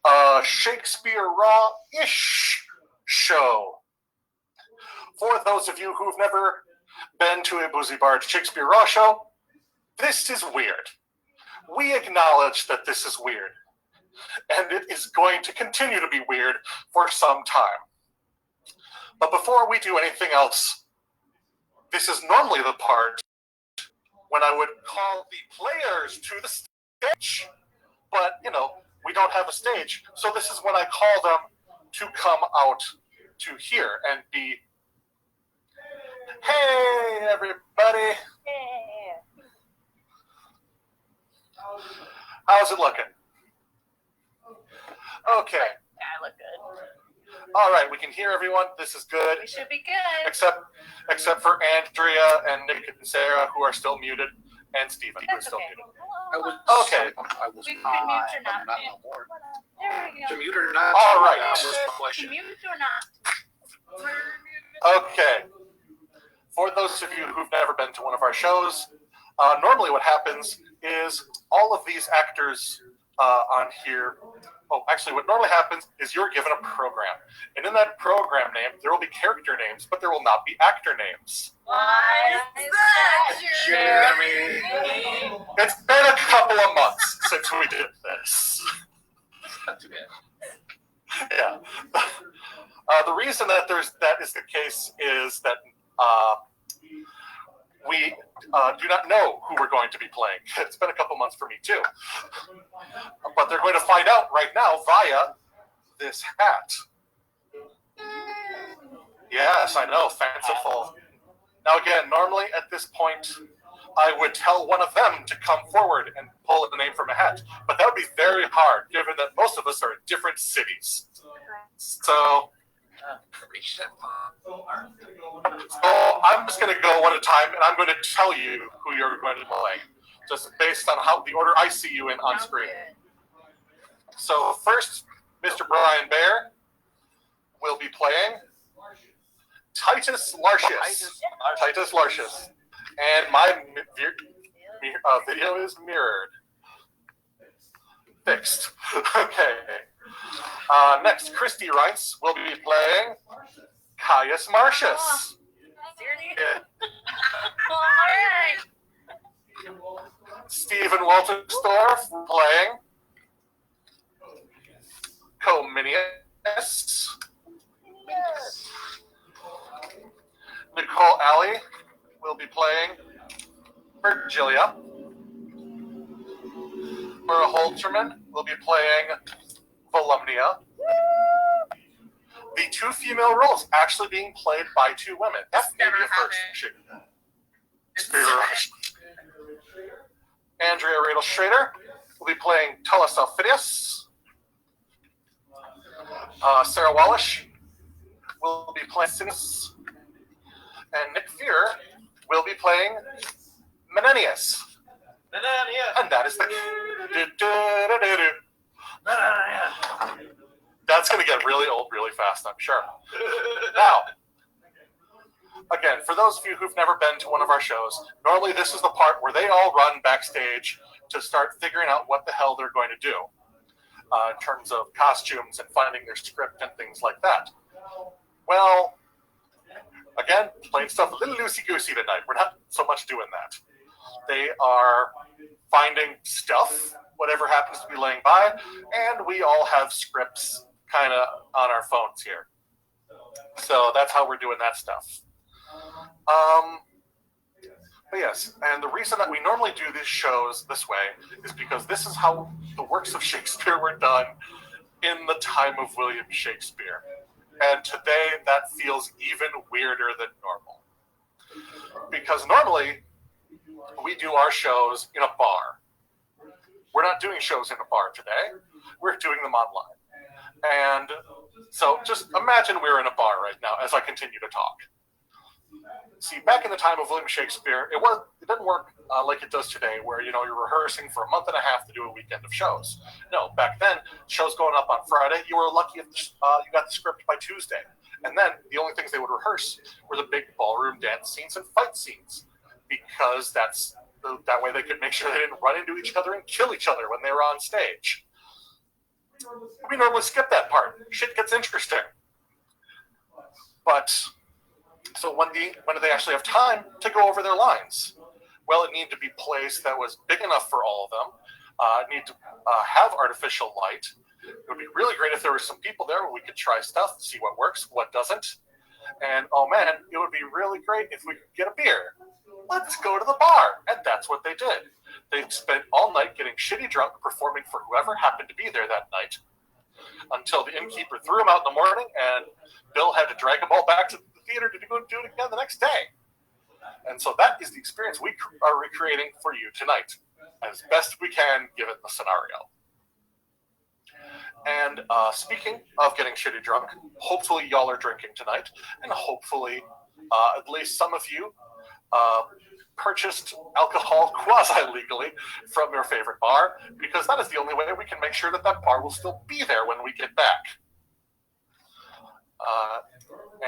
a Shakespeare RAW-ish show. For those of you who've never been to a Boozy Bard Shakespeare RAW show, this is weird. We acknowledge that this is weird, and it is going to continue to be weird for some time. But before we do anything else, this is normally the part when I would call the players to the stage. But, we don't have a stage, so this is when I call them to come out to here and be, hey, everybody. Yeah. How's it looking? Okay. I look good. All right, we can hear everyone. This is good. We should be good. Except for Andrea and Nick and Sarah, who are still muted, and Stephen, who is still muted. Okay. I was We can not. mute or I'm not. not no more. There we go. To mute or not? All right. That was my question. Mute or not? Okay. For those of you who've never been to one of our shows, normally what happens is all of these actors on here. Oh, actually, what normally happens is you're given a program. And in that program name, there will be character names, but there will not be actor names. Why is that, Jeremy? It's been a couple of months since we did this. Not too bad. Yeah. The reason that is the case is that we do not know who we're going to be playing. It's been a couple months for me too. But they're going to find out right now via this hat. Yes, I know, fanciful. Now again, normally at this point, I would tell one of them to come forward and pull a name from a hat. But that would be very hard, given that most of us are in different cities. So I'm just going to go one at a time, and I'm going to tell you who you're going to play, just based on how the order I see you in on screen. So first, Mr. Brian Bear will be playing Titus Larchus. Titus Larchus. And my video is mirrored. Fixed. Okay. Next, Christee Reince will be playing Caius Martius. Yeah. All right. Stephen Wolterstorff playing Cominius. Nicole Allee will be playing Virgilia. Holterman will be playing Voluminia. The two female roles actually being played by two women. That's maybe a first. Andrea Roedel-Schroeder will be playing Tulius Aufidius. Sarah Wallisch will be playing Sicinius. And Nick Fear will be playing Menenius. And that is the... That's going to get really old really fast, I'm sure. Now, again, for those of you who've never been to one of our shows, normally this is the part where they all run backstage to start figuring out what the hell they're going to do in terms of costumes and finding their script and things like that. Well, again, playing stuff a little loosey-goosey tonight. We're not so much doing that. They are finding stuff, whatever happens to be laying by, and we all have scripts kind of on our phones here. So that's how we're doing that stuff. But yes, and the reason that we normally do these shows this way is because this is how the works of Shakespeare were done in the time of William Shakespeare. And today that feels even weirder than normal. Because normally we do our shows in a bar. We're not doing shows in a bar today. We're doing them online. And so just imagine we're in a bar right now as I continue to talk. See, back in the time of William Shakespeare, it didn't work like it does today, where you're rehearsing for a month and a half to do a weekend of shows. No, back then, shows going up on Friday, you were lucky if you got the script by Tuesday. And then the only things they would rehearse were the big ballroom dance scenes and fight scenes, because that way they could make sure they didn't run into each other and kill each other when they were on stage. We normally skip that part. Shit gets interesting. But, so when do they actually have time to go over their lines? Well, it needed to be placed that was big enough for all of them. It needed to have artificial light. It would be really great if there were some people there where we could try stuff, see what works, what doesn't. And, oh man, it would be really great if we could get a beer. Let's go to the bar. And that's what they did. They spent all night getting shitty drunk, performing for whoever happened to be there that night, until the innkeeper threw him out in the morning, and Bill had to drag them all back to the theater to go do it again the next day. And so that is the experience we are recreating for you tonight, as best we can, given the scenario. And speaking of getting shitty drunk, hopefully y'all are drinking tonight, and hopefully at least some of you purchased alcohol quasi-legally from your favorite bar, because that is the only way we can make sure that that bar will still be there when we get back.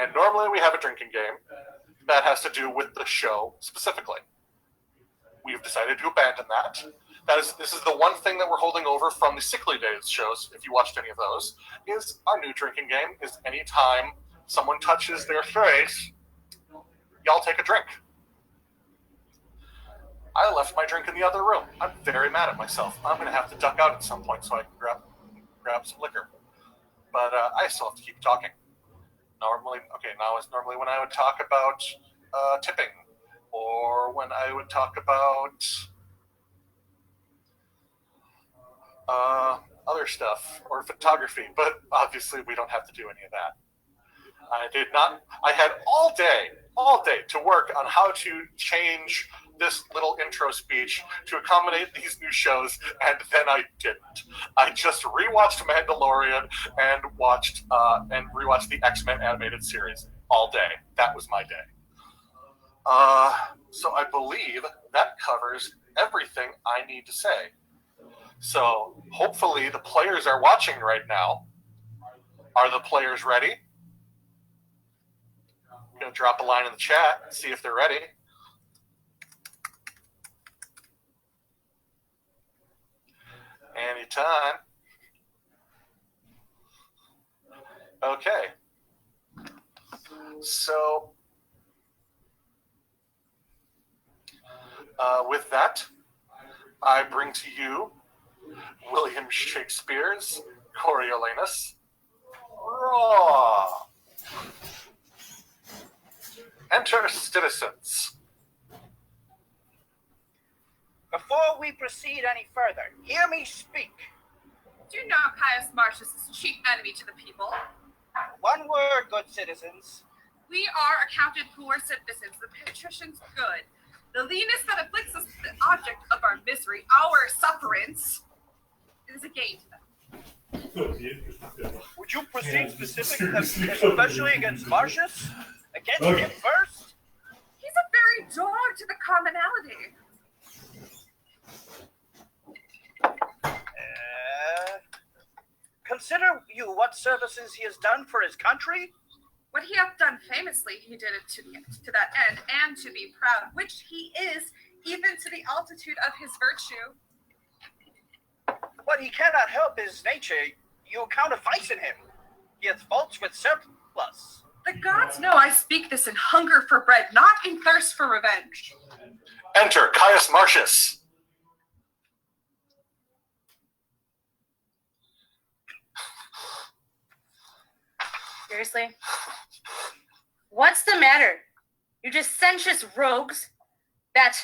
And normally we have a drinking game that has to do with the show specifically. We've decided to abandon that. This is the one thing that we're holding over from the Sickly Days shows, if you watched any of those, is our new drinking game is anytime someone touches their face, y'all take a drink. I left my drink in the other room. I'm very mad at myself. I'm going to have to duck out at some point so I can grab some liquor. But I still have to keep talking. Now is normally when I would talk about tipping, or when I would talk about other stuff, or photography, but obviously we don't have to do any of that. I had all day to work on how to change this little intro speech to accommodate these new shows, and then I didn't. I just rewatched Mandalorian and rewatched the X-Men animated series all day. That was my day. So I believe that covers everything I need to say. So hopefully the players are watching right now. Are the players ready? I'm going to drop a line in the chat and see if they're ready. Anytime. Okay. So, with that, I bring to you William Shakespeare's Coriolanus RAW. Enter citizens. Before we proceed any further, hear me speak. Do you know Caius Martius is chief enemy to the people? One word, good citizens. We are accounted poor citizens, the patricians good. The leanness that afflicts us, the object of our misery, our sufferance, is a gain to them. Would you proceed specific, especially against Martius? Against him first? He's a very dog to the commonality. Consider you what services he has done for his country. What he hath done famously, he did it to that end, and to be proud, which he is, even to the altitude of his virtue. What he cannot help is nature. You count a vice in him. He hath faults with surplus. The gods know I speak this in hunger for bread, not in thirst for revenge. Enter Caius Martius. Seriously? What's the matter? You dissentious rogues? That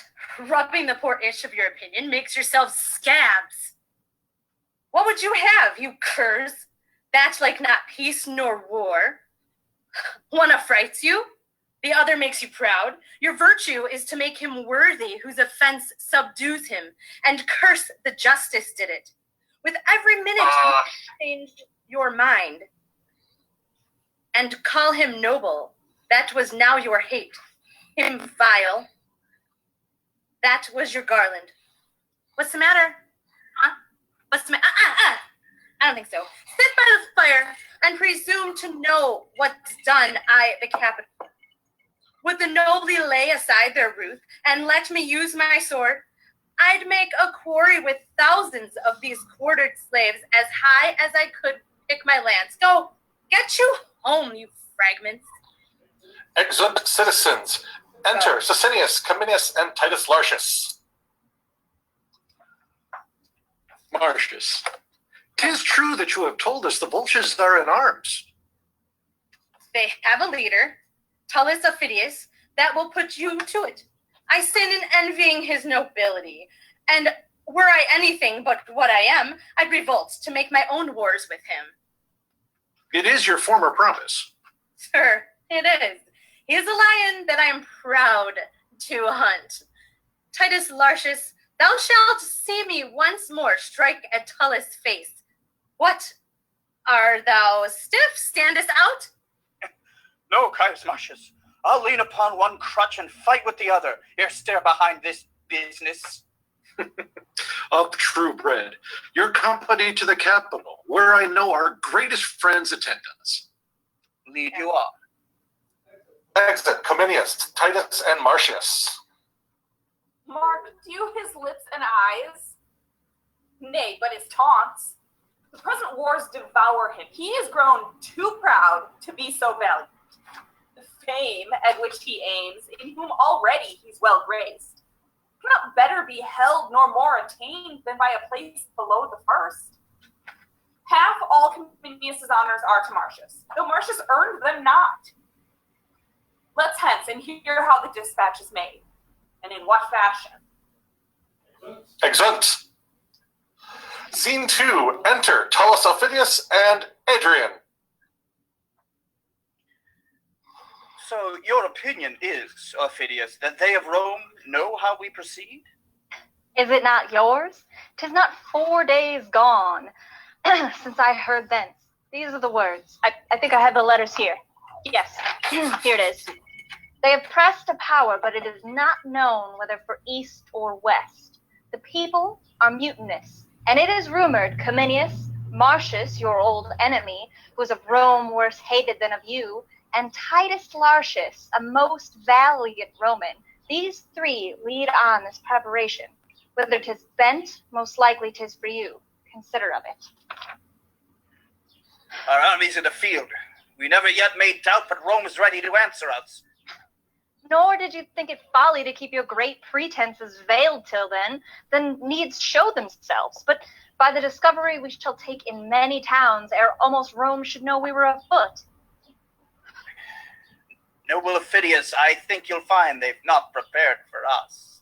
rubbing the poor itch of your opinion makes yourselves scabs. What would you have, you curs? That like not peace nor war. One affrights you, the other makes you proud. Your virtue is to make him worthy whose offense subdues him, and curse the justice did it. With every minute you change your mind, and call him noble. That was now your hate. Him vile. That was your garland. What's the matter? Huh? What's the matter? I don't think so. Sit by the fire and presume to know what's done, I, the capital. Would the nobly lay aside their ruth and let me use my sword? I'd make a quarry with thousands of these quartered slaves as high as I could pick my lance. Go, get you home, you fragments. Exeunt citizens. Enter Sicinius, Cominius, and Titus Larchus. Martius, 'tis true that you have told us the vultures are in arms. They have a leader, Tulius Aufidius, that will put you to it. I sin in envying his nobility, and were I anything but what I am, I'd revolt to make my own wars with him. It is your former promise. Sir, it is. He is a lion that I am proud to hunt. Titus Larchus, thou shalt see me once more strike at Tullus' face. What? Are thou stiff? Standest out? No, Caius Martius. I'll lean upon one crutch and fight with the other. Ere stare behind this business. Of true bread, your company to the capital, where I know our greatest friends attend us. Lead you on. Exit Cominius, Titus, and Martius. Mark, do his lips and eyes? Nay, but his taunts. The present wars devour him. He is grown too proud to be so valiant. The fame at which he aims, in whom already he's well graced, cannot better be held nor more attained than by a place below the first. Half all Cominius' honors are to Martius, though Martius earned them not. Let's hence and hear how the dispatch is made, and in what fashion. Exeunt. Scene 2. Enter Tullus Aufidius and Adrian. So your opinion is, Aufidius, that they of Rome know how we proceed? Is it not yours? 'Tis not 4 days gone since I heard thence. These are the words. I think I have the letters here. Yes, here it is. They have pressed to power, but it is not known whether for east or west. The people are mutinous, and it is rumored Cominius, Martius, your old enemy, who is of Rome worse hated than of you, and Titus Larchus, a most valiant Roman, these three lead on this preparation. Whether 'tis bent, most likely 'tis for you. Consider of it. Our armies in the field. We never yet made doubt but Rome is ready to answer us. Nor did you think it folly to keep your great pretenses veiled till then needs show themselves. But by the discovery we shall take in many towns, ere almost Rome should know we were afoot. Noble Aufidius, I think you'll find they've not prepared for us.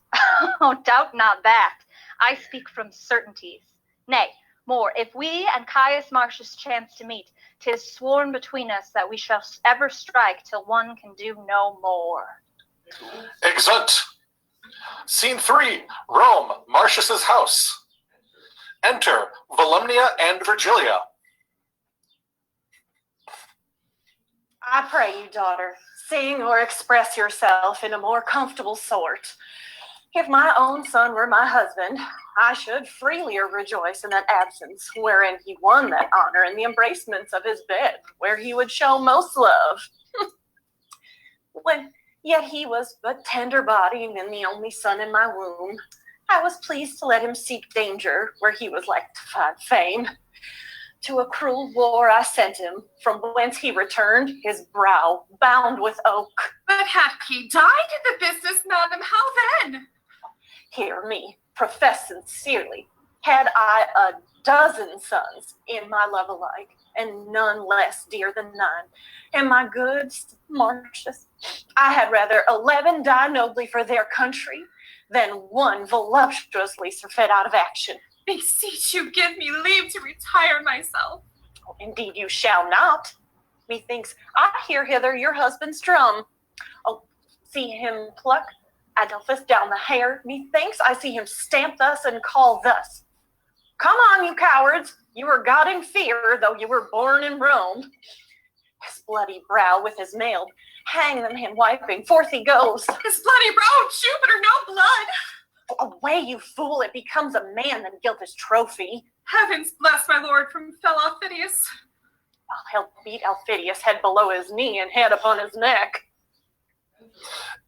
Oh, doubt not that. I speak from certainties. Nay, more, if we and Caius Martius chance to meet, 'tis sworn between us that we shall ever strike till one can do no more. Exeunt. Scene 3. Rome, Martius' house. Enter Voluminia and Virgilia. I pray you, daughter, sing or express yourself in a more comfortable sort. If my own son were my husband, I should freely rejoice in that absence, wherein he won that honor in the embracements of his bed, where he would show most love. When yet he was but tender-bodied and the only son in my womb, I was pleased to let him seek danger where he was like to find fame. To a cruel war I sent him, from whence he returned, his brow bound with oak. But had he died in the business, madam, how then? Hear me, profess sincerely. Had I a dozen sons in my love alike, and none less dear than none, and my good Martius, I had rather 11 die nobly for their country than one voluptuously surfeit out of action. Beseech you, give me leave to retire myself. Oh, indeed you shall not. Methinks I hear hither your husband's drum. Oh, see him pluck Adolphus down the hair. Methinks I see him stamp thus and call thus. Come on, you cowards. You were God in fear, though you were born in Rome. His bloody brow with his nailed, hang them hand wiping, forth he goes. His bloody brow, Jupiter, no blood. Away, you fool, it becomes a man than gilt his trophy. Heavens bless my lord from fell Aufidius. I'll help beat Aufidius head below his knee and head upon his neck.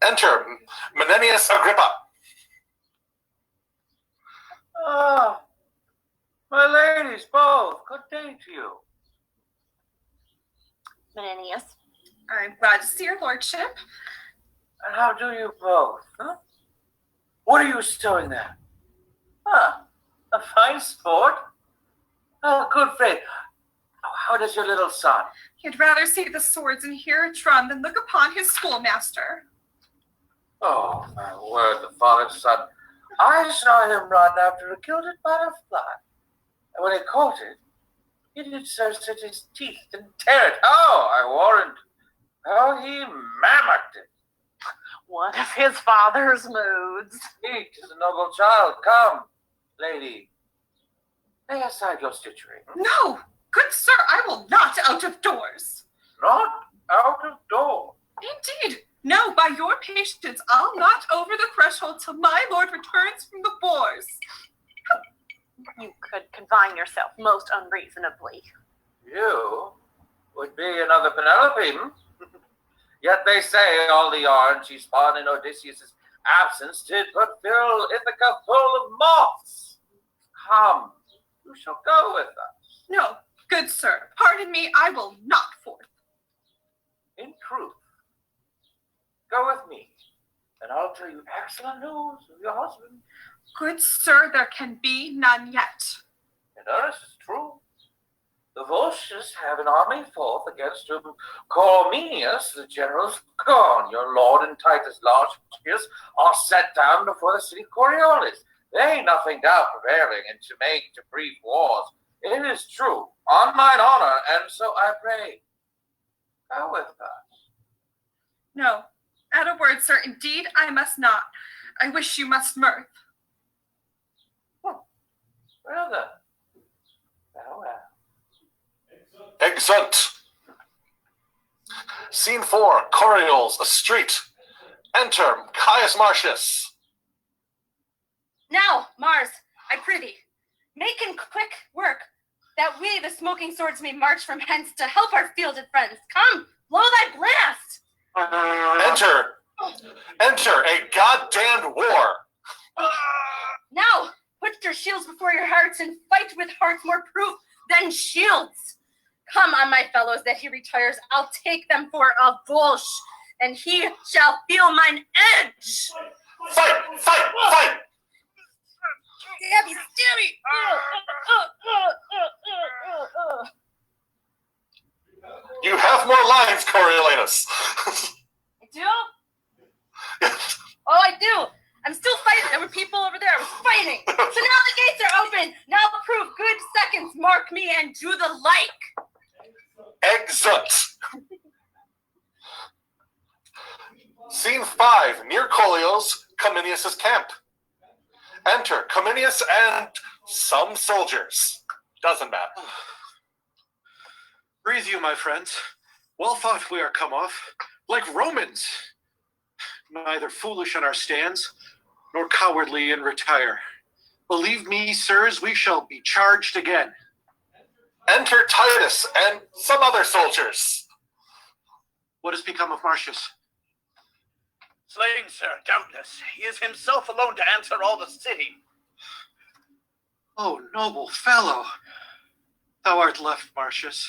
Enter Menenius Agrippa. Ah, my ladies both, good day to you. Menenius. I'm glad to see your lordship. And how do you both, huh? What are you stowing there? Ah, a fine sport. Oh, good faith. How does your little son? He'd rather see the swords and hear a drum than look upon his schoolmaster. Oh, my word, the father's son. I saw him run after a gilded butterfly. And when he caught it, he did so set his teeth and tear it. Oh, I warrant. How he mammocked it. One of his father's moods. He is a noble child. Come, lady. Lay aside your stitchery. No, good sir, I will not out of doors. Not out of door. Indeed, no, by your patience, I'll not over the threshold till my lord returns from the wars. You could confine yourself most unreasonably. You would be another Penelope, hmm? Yet they say all the yarn she spun in Odysseus' absence did but fill Ithaca full of moths. Come, you shall go with us. No, good sir, pardon me, I will not forth. In truth, go with me, and I'll tell you excellent news of your husband. Good sir, there can be none yet. In earnest, it's true. The Volscians have an army forth against whom Cominius, the general's gone. Your lord and Titus Larchus are set down before the city Coriolanus. They nothing doubt prevailing and to make to brief wars. It is true, on mine honor, and so I pray. Go with us. No, at a word, sir, indeed I must not. I wish you must mirth. Well then, farewell. Exeunt. Scene 4, Coriols, a street. Enter Caius Martius. Now, Mars, I prithee, make in quick work, that we, the smoking swords, may march from hence to help our fielded friends. Come, blow thy blast! Enter a goddamned war. Now, put your shields before your hearts and fight with hearts more proof than shields. Come on, my fellows, that he retires. I'll take them for a Wallisch, and he shall feel mine edge. Fight! Fight! Fight! Stabby, stabby! You have more lines, Coriolanus. I do? Oh, I do. I'm still fighting. There were people over there. I was fighting. So now the gates are open. Now prove good seconds. Mark me and do the like. Exeunt. Scene 5, near Colios, Cominius' camp. Enter Cominius and some soldiers. Doesn't matter. Breathe you, my friends. Well thought we are come off, like Romans. Neither foolish in our stands, nor cowardly in retire. Believe me, sirs, we shall be charged again. Enter Titus and some other soldiers. What has become of Martius? Slain, sir, doubtless. He is himself alone to answer all the city. Oh, noble fellow, thou art left, Martius.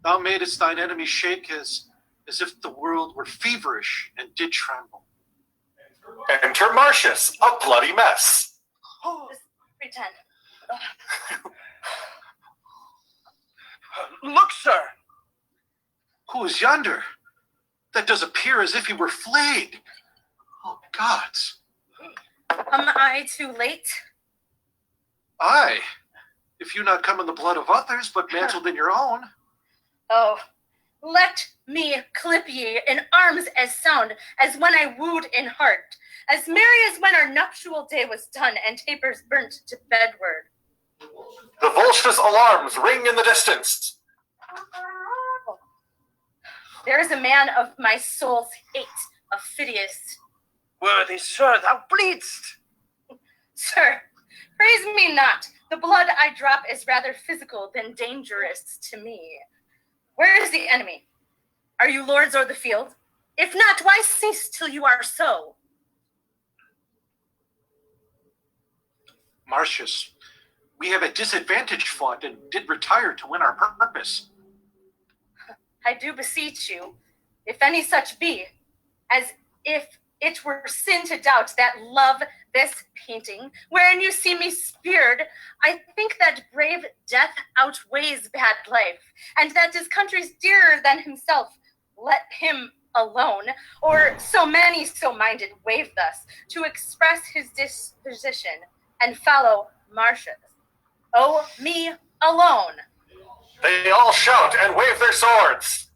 Thou madest thine enemy shake as if the world were feverish and did tremble. Enter Martius, a bloody mess. Just pretend. Look, sir. Who is yonder? That does appear as if he were flayed. Oh, gods. Am I too late? Aye, if you not come in the blood of others, but mantled in your own. Oh, let me clip ye in arms as sound as when I wooed in heart, as merry as when our nuptial day was done and tapers burnt to bedward. The Volscians' alarms ring in the distance. There is a man of my soul's hate, Aufidius. Worthy sir, thou bleedst. Sir, praise me not. The blood I drop is rather physical than dangerous to me. Where is the enemy? Are you lords o'er the field? If not, why cease till you are so? Martius, we have a disadvantage fought and did retire to win our purpose. I do beseech you, if any such be, as if it were sin to doubt that love this painting, wherein you see me speared, I think that brave death outweighs bad life, and that his country's dearer than himself. Let him alone, or so many so minded wave thus, to express his disposition, and follow Martius. Oh, me alone. They all shout and wave their swords.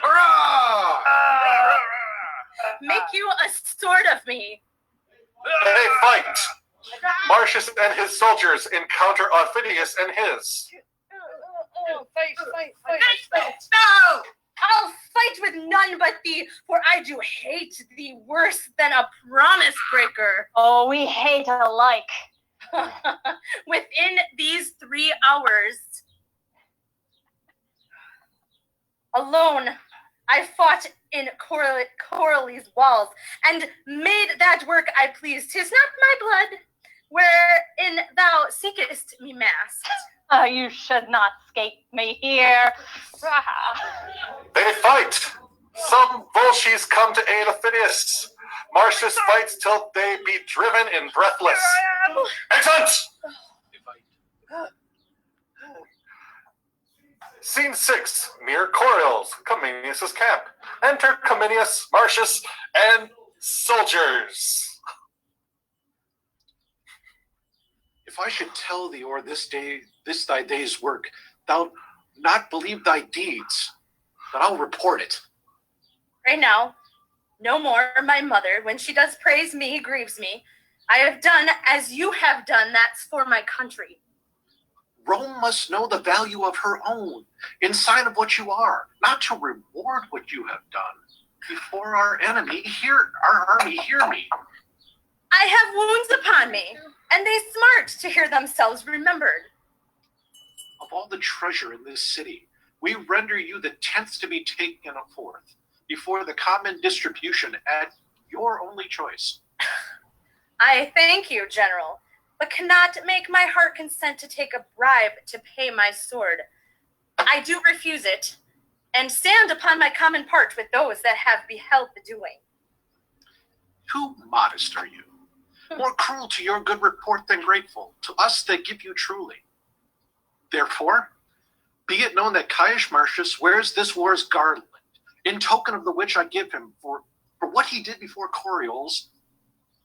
Hurrah! Make you a sword of me. They fight. Martius and his soldiers encounter Aufidius and his. Fight. No! I'll fight with none but thee, for I do hate thee worse than a promise breaker. Oh, we hate alike. Within these 3 hours, alone, I fought in Coriolanus' walls, and made that work I pleased. 'Tis not my blood, wherein thou seekest me masked. You should not escape me here. They fight. Some Volsces come to aid Aufidius. Martius fights till they be driven in breathless. Excellent! Scene 6, near Coriolanus, Cominius' camp. Enter Cominius, Martius, and soldiers. If I should tell thee o'er this thy day's work, thou not believe thy deeds, but I'll report it. Right now, no more my mother, when she does praise me, grieves me. I have done as you have done, that's for my country. Rome must know the value of her own, in sign of what you are, not to reward what you have done. Before our army, hear me. I have wounds upon me, and they smart to hear themselves remembered. Of all the treasure in this city, we render you the 10th to be taken forth, before the common distribution at your only choice. I thank you, General, but cannot make my heart consent to take a bribe to pay my sword. I do refuse it, and stand upon my common part with those that have beheld the doing. Too modest are you, more cruel to your good report than grateful, to us that give you truly. Therefore, be it known that Caius Martius wears this war's garland, in token of the which I give him for what he did before Coriolanus,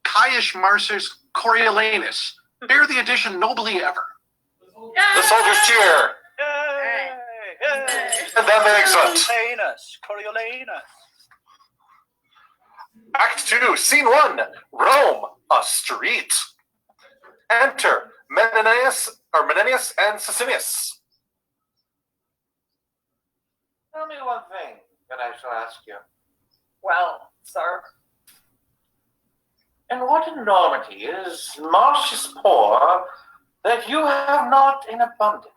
Caius Martius Coriolanus, bear the addition nobly ever. The soldiers cheer. And then they exult. Coriolanus. Act 2, Scene 1, Rome, a street. Enter Menenius and Sicinius. Tell me one thing that I shall ask you. Well, sir, In what enormity is Martius poor that you have not in abundance?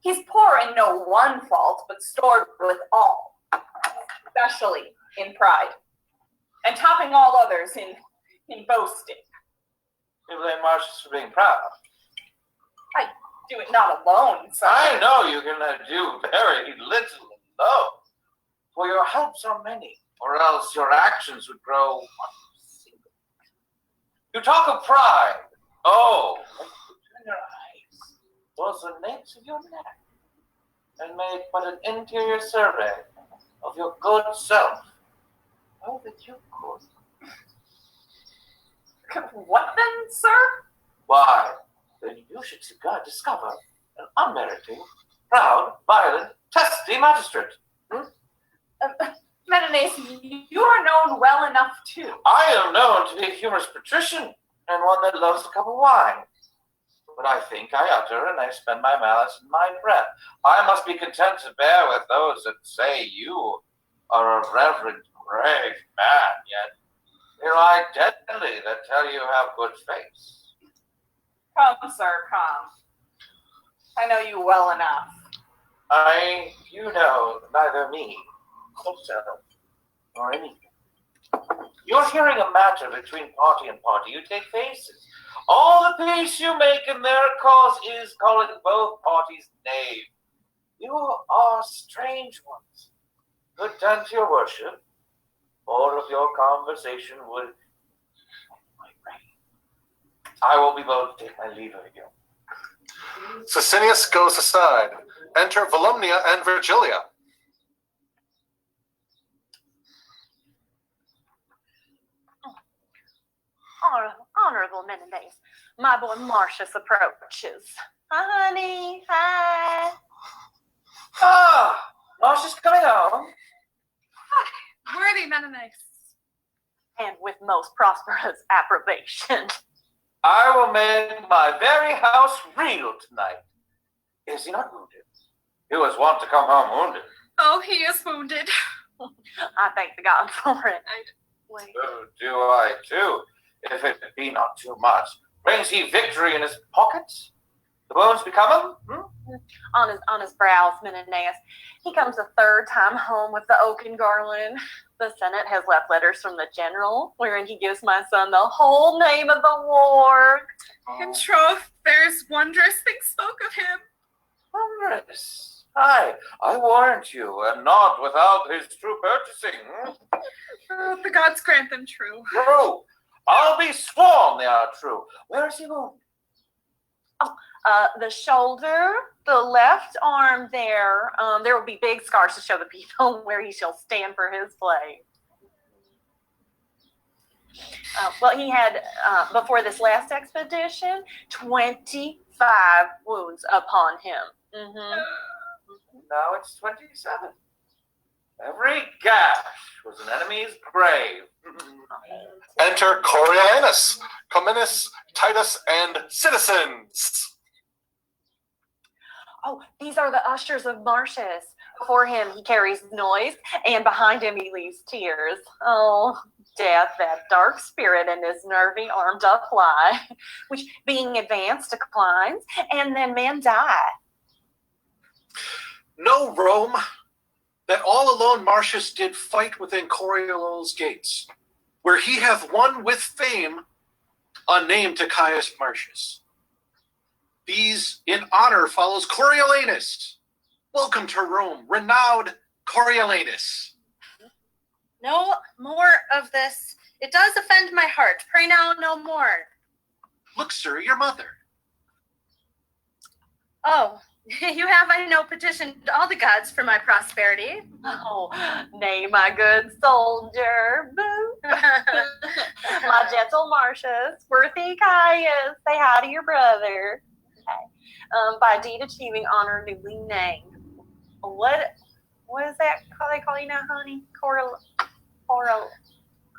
he's poor in no one fault, but stored with all, especially in pride, and topping all others in boasting. You blame Martius for being proud. I do it not alone, sir. I know you cannot do very little alone, for your helps are many, or else your actions would grow unsingle. You talk of pride. Oh, in your eyes was the nape of your neck, and make but an interior survey of your good self. Oh, that you could. What then, sir? Why, then you should discover an unmeriting, proud, violent, testy magistrate. Menenius, you are known well enough too. I am known to be a humorous patrician, and one that loves a cup of wine. But I think I utter, and I spend my malice in my breath. I must be content to bear with those that say you are a reverend, grave man, yet they lie deadly that tell you have good face. Come, sir, come. I know you well enough. You know neither me, yourself, nor anything. You're hearing a matter between party and party. You take faces. All the peace you make in their cause is calling both parties knave. You are strange ones. Good done to your worship. More of your conversation would... I will be bold to take my leave of you. Sicinius goes aside. Enter Voluminia and Virgilia. Honorable Menenius, my boy Martius approaches. Hi, honey. Hi. Ah, Martius coming home. Worthy Menenius. And with most prosperous approbation. I will make my very house reel tonight. Is he not wounded? He was wont to come home wounded. Oh, he is wounded. I thank the gods for it. Wait. So do I too, if it be not too much. Brings he victory in his pockets? The wounds become him? On his brows, Menenius. He comes a third time home with the oaken garland. The Senate has left letters from the general, wherein he gives my son the whole name of the war. In troth, there's wondrous things spoke of him. Wondrous. Aye, I warrant you, and not without his true purchasing. Oh, the gods grant them true. True. I'll be sworn they are true. Where is he wounded? The shoulder, the left arm there. There will be big scars to show the people where he shall stand for his play. Well, he had, before this last expedition, 25 wounds upon him. Mm-hmm. Now it's 27. Every gash was an enemy's grave. Enter Coriolanus, Cominius, Titus, and citizens. Oh, these are the ushers of Martius. Before him he carries noise, and behind him he leaves tears. Oh, death, that dark spirit in his nervy arm doth lie, which being advanced declines, and then men die. Know, Rome, that all alone Martius did fight within Coriolanus' gates, where he hath won with fame a name to Caius Martius. These in honor follows Coriolanus. Welcome to Rome, renowned Coriolanus. No more of this. It does offend my heart. Pray now no more. Look, sir, your mother. Oh, you have, I know, petitioned all the gods for my prosperity. Oh, nay, my good soldier. Boo. My gentle Martius, worthy Caius, say hi to your brother. Okay. By deed achieving honor newly named. What is that they call you now, honey? Coral.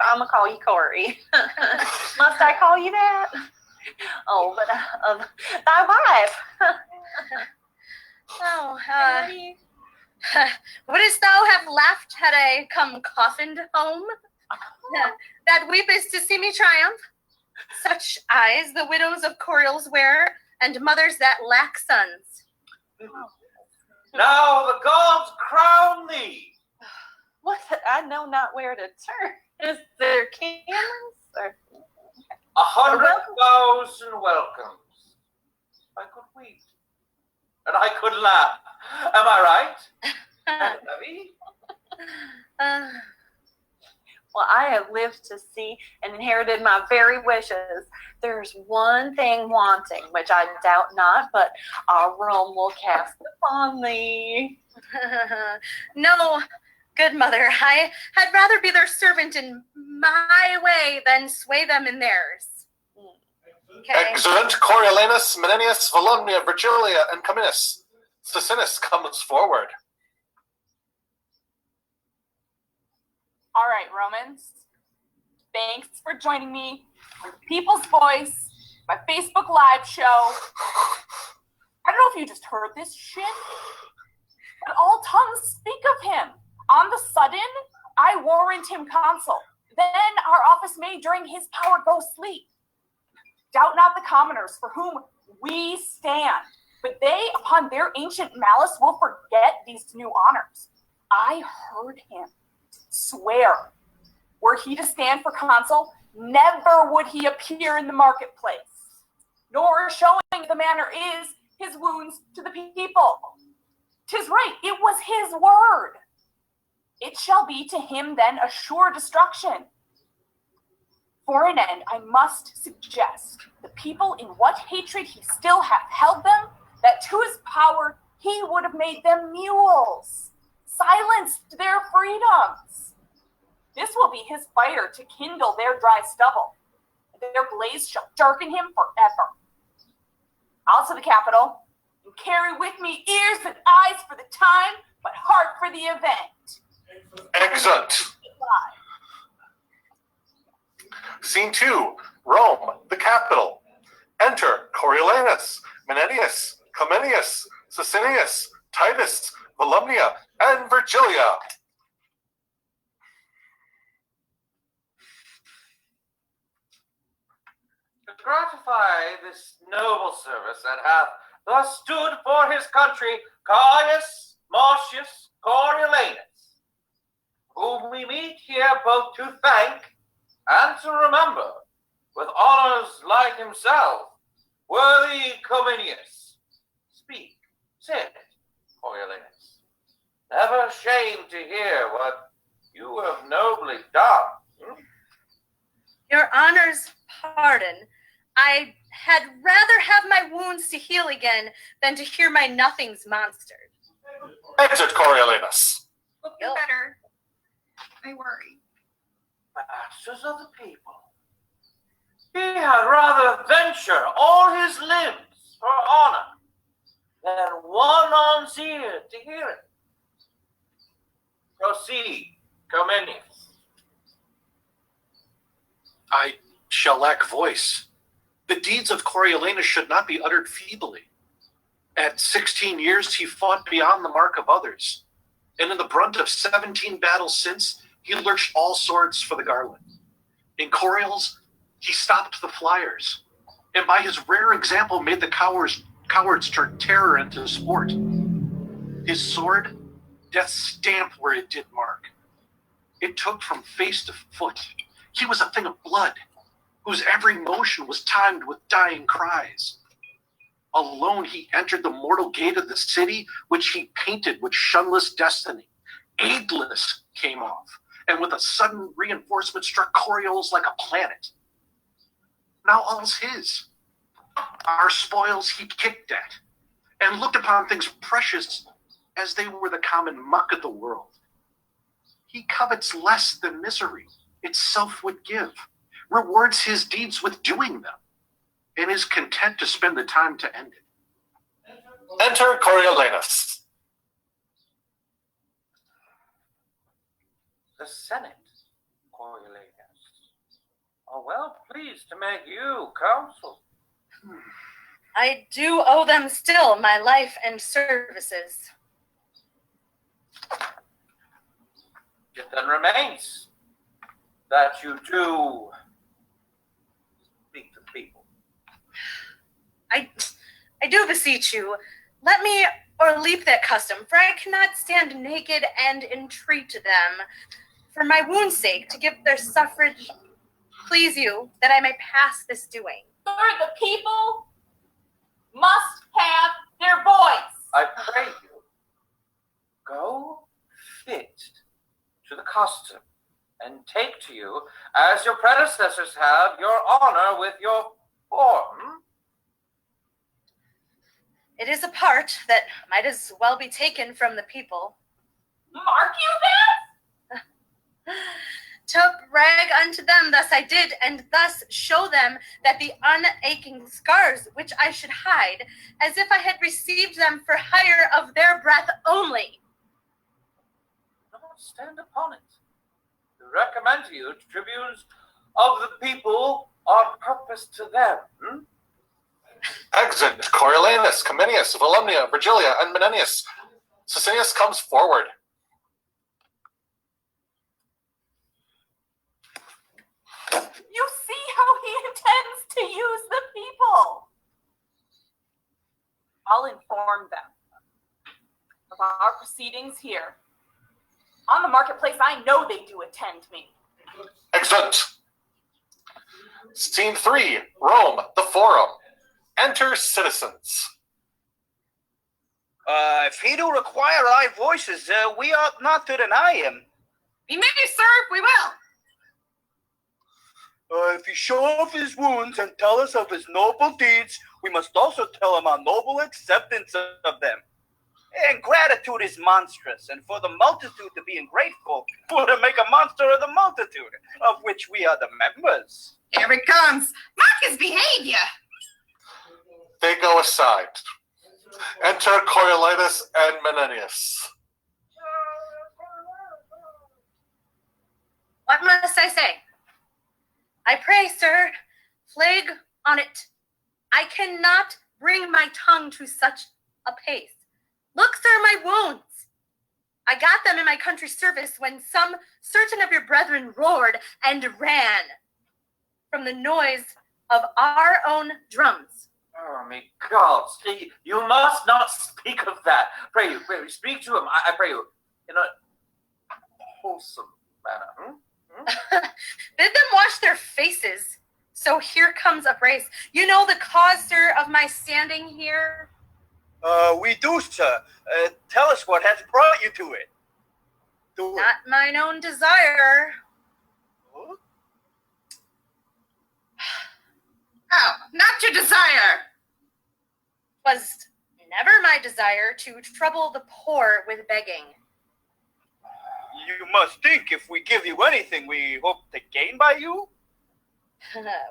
I'm gonna call you Corey. Must I call you that? Oh, but thy wife. Oh, wouldst thou have laughed had I come coffined home? That weepest to see me triumph? Such eyes the widows of Coriol's wear, and mothers that lack sons. Now the gods crown thee. What? I know not where to turn. Is there cameras? Or... 100,000 welcomes. I could weep. And I could laugh. Am I right? Heavy? Well, I have lived to see and inherited my very wishes. There's one thing wanting, which I doubt not, but our Rome will cast upon thee. No, good mother, I had rather be their servant in my way than sway them in theirs. Okay. Exeunt Coriolanus, Menenius, Voluminia, Virgilia, and Cominius. Sicinius comes forward. All right, Romans. Thanks for joining me on People's Voice, my Facebook Live show. I don't know if you just heard this shit, but all tongues speak of him. On the sudden, I warrant him consul. Then our office may during his power go sleep. Doubt not the commoners for whom we stand, but they upon their ancient malice will forget these new honors. I heard him swear, were he to stand for consul, never would he appear in the marketplace. nor showing the manner is his wounds to the people. 'Tis right, it was his word. It shall be to him then a sure destruction. For an end, I must suggest the people in what hatred he still hath held them, that to his power he would have made them mules, silenced their freedoms. This will be his fire to kindle their dry stubble, and their blaze shall darken him forever. I'll to the capital, and carry with me ears and eyes for the time, but heart for the event. Exit. Scene 2, Rome, the capital. Enter Coriolanus, Menenius, Cominius, Sicinius, Titus, Voluminia, and Virgilia. To gratify this noble service that hath thus stood for his country, Caius, Martius, Coriolanus, whom we meet here both to thank and to remember, with honors like himself, worthy Cominius. Speak, sit, Coriolanus. Never ashamed to hear what you have nobly done. Your honor's pardon. I had rather have my wounds to heal again than to hear my nothings monstered. Exit Coriolanus. Looking better. I worry. Masters of the people, he had rather venture all his limbs for honor than one on's ear to hear it. Proceed, Cominius. I shall lack voice. The deeds of Coriolanus should not be uttered feebly. At 16 years, he fought beyond the mark of others, and in the brunt of 17 battles since, he lurched all swords for the garland. In Coriol's, he stopped the flyers, and by his rare example made the cowards turn terror into sport. His sword, death's stamp where it did mark. It took from face to foot. He was a thing of blood, whose every motion was timed with dying cries. Alone he entered the mortal gate of the city, which he painted with shunless destiny. Aidless came off, and with a sudden reinforcement struck Coriolanus like a planet. Now all's his. Our spoils he kicked at, and looked upon things precious as they were the common muck of the world. He covets less than misery itself would give, rewards his deeds with doing them, and is content to spend the time to end it. Enter Coriolanus. The Senate, Coriolanus, are well pleased to make you consul. I do owe them still my life and services. It then remains that you do speak to the people. I do beseech you, let me o'erleap that custom, for I cannot stand naked and entreat them, for my wound's sake, to give their suffrage, please you, that I may pass this doing. For the people must have their voice. I pray you, go fit to the custom, and take to you, as your predecessors have, your honor with your form. It is a part that might as well be taken from the people. Mark you this? To brag unto them, thus I did, and thus show them that the unaching scars which I should hide, as if I had received them for hire of their breath only. Don't stand upon it. To recommend to you, tribunes of the people, on purpose to them. Exit Coriolanus, Cominius, Voluminia, Virgilia, and Menenius. Sicinius comes forward. You see how he intends to use the people. I'll inform them of our proceedings here. On the marketplace, I know they do attend me. Exit. Scene 3, Rome, the Forum. Enter citizens. If he do require our voices, we ought not to deny him. We may, sir, we will. If he show off his wounds and tell us of his noble deeds, we must also tell him our noble acceptance of them. And gratitude is monstrous, and for the multitude to be ungrateful would make a monster of the multitude, of which we are the members. Here it comes. Mark his behavior. They go aside. Enter Coriolanus and Menenius. What must I say? I pray, sir, plague on it. I cannot bring my tongue to such a pace. Look, sir, my wounds. I got them in my country's service when some certain of your brethren roared and ran from the noise of our own drums. Oh, me God, you must not speak of that. Pray you, speak to him, I pray you, in a wholesome manner. Bid them wash their faces. So here comes a brace. You know the cause, sir, of my standing here? We do, sir. Tell us what has brought you to it. Not mine own desire. Huh? Oh, not your desire. 'Twas never my desire to trouble the poor with begging. You must think if we give you anything, we hope to gain by you.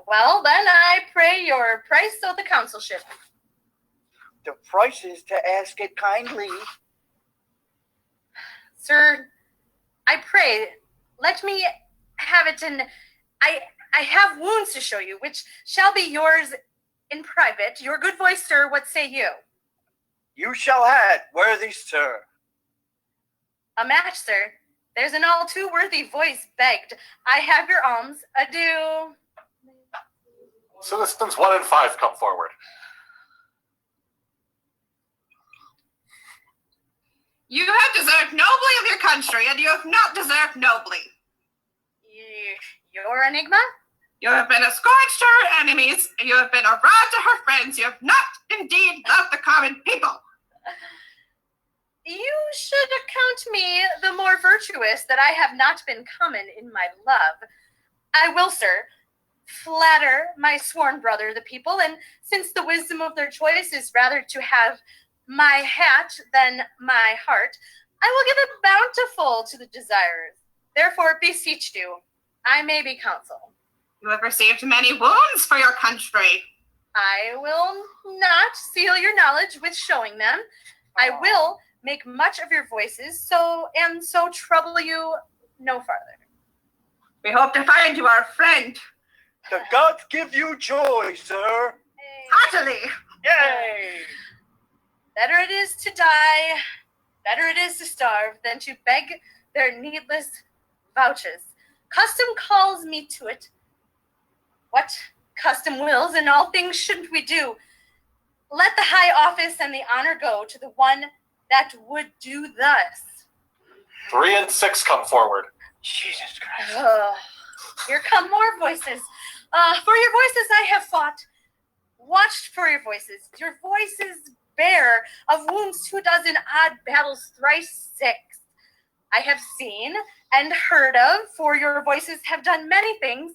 Well, then I pray your price of the consulship. The price is to ask it kindly. Sir, I pray, let me have it in... I have wounds to show you, which shall be yours in private. Your good voice, sir, what say you? You shall have, worthy sir. A match, sir. There's an all too worthy voice begged. I have your alms. Adieu. Citizens 1 and 5 come forward. You have deserved nobly of your country, and you have not deserved nobly. Your enigma? You have been a scourge to her enemies, and you have been a rod to her friends. You have not indeed loved the common people. You should account me the more virtuous that I have not been common in my love. I will, sir, flatter my sworn brother, the people, and since the wisdom of their choice is rather to have my hat than my heart, I will give it bountiful to the desirers. Therefore, beseech you, I may be counsel. You have received many wounds for your country. I will not seal your knowledge with showing them. I will make much of your voices, so trouble you no farther. We hope to find you our friend. The gods give you joy, sir. Heartily. Yay! Better it is to die, better it is to starve, than to beg their needless vouches. Custom calls me to it. What custom wills, and all things shouldn't we do? Let the high office and the honor go to the one that would do thus. 3 and 6 come forward. Jesus Christ. Here come more voices. For your voices I have fought, watched for your voices. Your voices bear of wounds 24 odd battles thrice 6. I have seen and heard of, for your voices have done many things,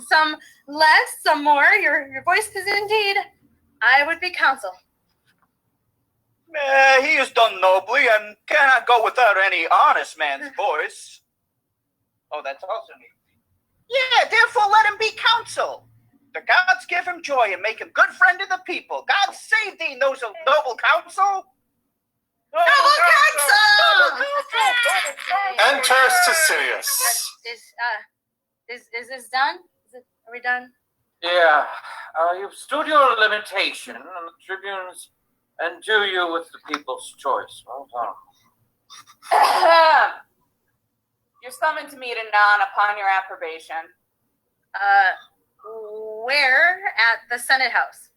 some less, some more. Your voices indeed, I would be counsel. He is done nobly and cannot go without any honest man's voice. Oh, that's also me. Yeah, therefore let him be counsel. The gods give him joy and make him good friend of the people. God save thee, noble counsel. Noble counsel! Enter Sicinius. Is this done? Are we done? Yeah, you've stood your limitation, and the tribunes endue you with the people's choice. Well done. You're summoned to meet anon upon your approbation. Where? At the Senate House.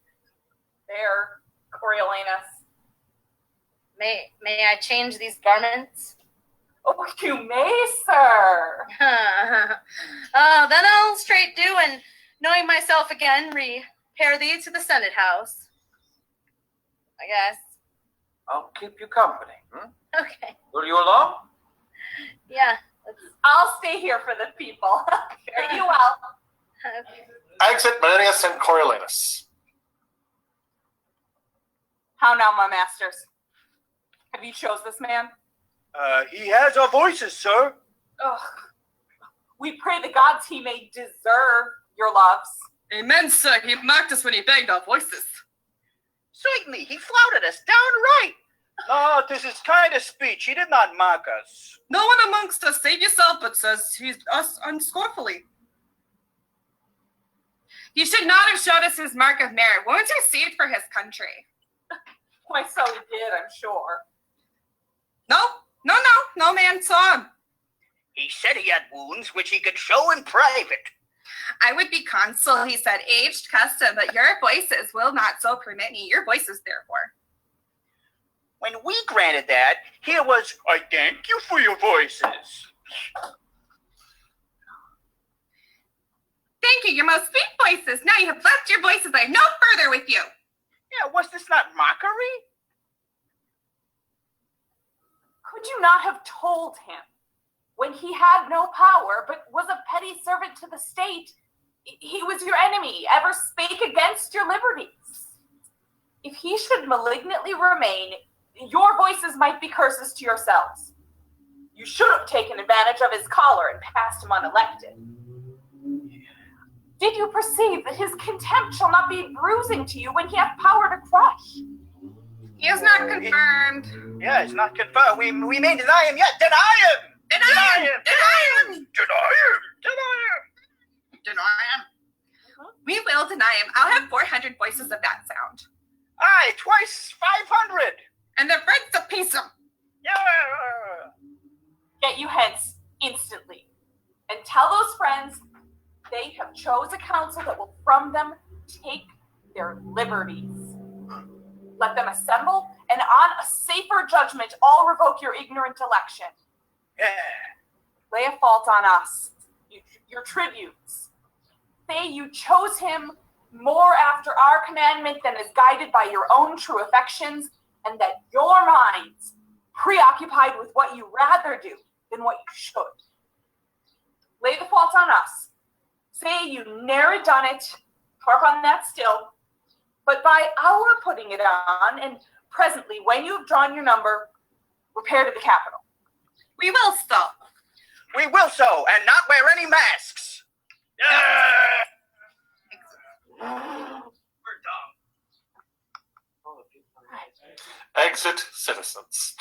There, Coriolanus. May I change these garments? Oh, you may, sir. Then I'll straight do, and knowing myself again, repay bear thee to the Senate House. I guess. I'll keep you company. Okay. Will you along? Yeah. I'll stay here for the people. Fare you well. Okay. Exit Menenius and Coriolanus. How now, my masters? Have you chose this man? He has our voices, sir. Ugh. We pray the gods he may deserve your loves. Amen, sir. He mocked us when he begged our voices. Certainly, he flouted us downright. No, this is kind of speech. He did not mock us. No one amongst us, save yourself, but says he's us unscornfully. He should not have showed us his mark of merit. Wounds received for his country. Why, so he did, I'm sure. No man saw him. He said he had wounds which he could show in private. I would be consul, he said, aged custom, but your voices will not so permit me. Your voices, therefore. When we granted that, here was, I thank you for your voices. Thank you, your most sweet voices. Now you have left your voices. I have no further with you. Yeah, was this not mockery? Could you not have told him, when he had no power, but was a petty servant to the state, he was your enemy, ever spake against your liberties? If he should malignantly remain, your voices might be curses to yourselves. You should have taken advantage of his collar and passed him unelected. Did you perceive that his contempt shall not be bruising to you when he hath power to crush? He is not confirmed. Yeah, it's not confirmed. We may deny him yet. Deny him! Deny him! Deny him! Deny him! We will deny him. I'll have 400 voices of that sound. Aye, twice 500. And the friends to peace him. Yeah. Get you hence instantly, and tell those friends they have chose a council that will from them take their liberties. Let them assemble, and on a safer judgment all revoke your ignorant election. Yeah. Lay a fault on us, your tributes. Say you chose him more after our commandment than is guided by your own true affections, and that your minds preoccupied with what you rather do than what you should. Lay the fault on us. Say you ne'er done it, harp on that still, but by our putting it on, and presently, when you have drawn your number, repair to the capital. We will so. We will so, and not wear any masks. We're dumb. Exit citizens.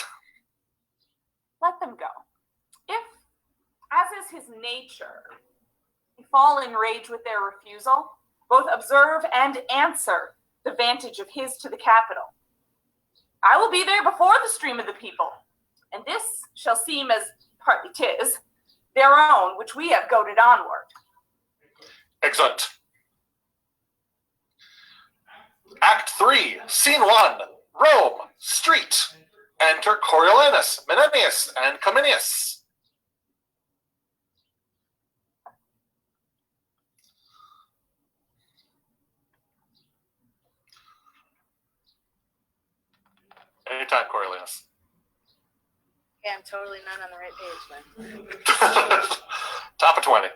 Let them go. If, as is his nature, they fall in rage with their refusal, both observe and answer the vantage of his to the capital. I will be there before the stream of the people, and this shall seem as partly 'tis their own, which we have goaded onward. Excellent. Act 3, Scene 1, Rome, Street. Enter Coriolanus, Menenius, and Cominius. Anytime, Coriolanus. Yeah, I'm totally not on the right page then. Top of 20.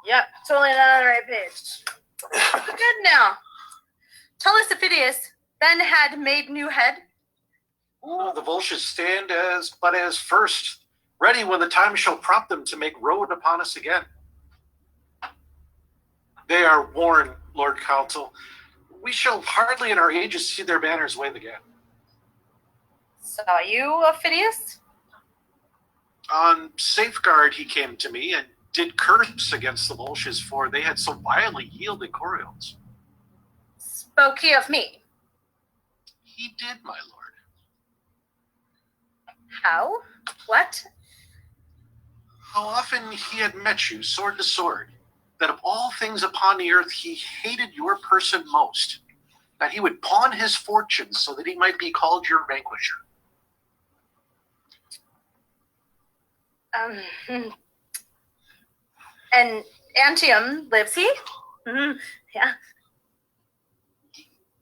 Yep, totally not on the right page. Good now. Tulius Aufidius then had made new head. The Volsces stand as first, ready when the time shall prompt them to make road upon us again. They are warned, Lord Consul. We shall hardly in our ages see their banners wave again. Saw you, Aufidius? On safeguard he came to me and did curse against the Volsces, for they had so vilely yielded Coriols. Spoke he of me? He did, my lord. How? What? How often he had met you, sword to sword, that of all things upon the earth he hated your person most, that he would pawn his fortunes so that he might be called your vanquisher. And Antium lives he? Yeah.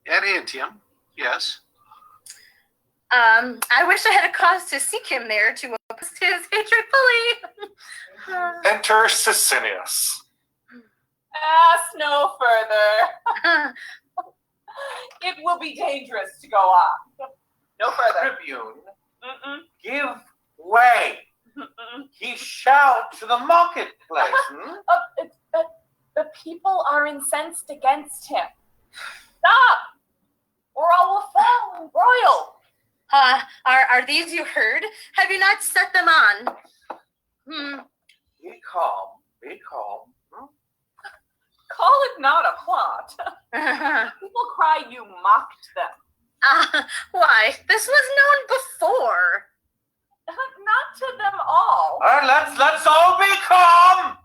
At Antium, yes. I wish I had a cause to seek him there to oppose his hatred fully. Enter Sicinius. Ask no further. It will be dangerous to go on. No further. Tribune, Mm-mm. give way. Mm-mm. He shall to the marketplace. The people are incensed against him. Stop, or I will fall and broil. Are these you heard? Have you not set them on? Be calm, be calm. Call it not a plot. People cry you mocked them. Why? This was known before. Not to them all. All right, let's all be calm.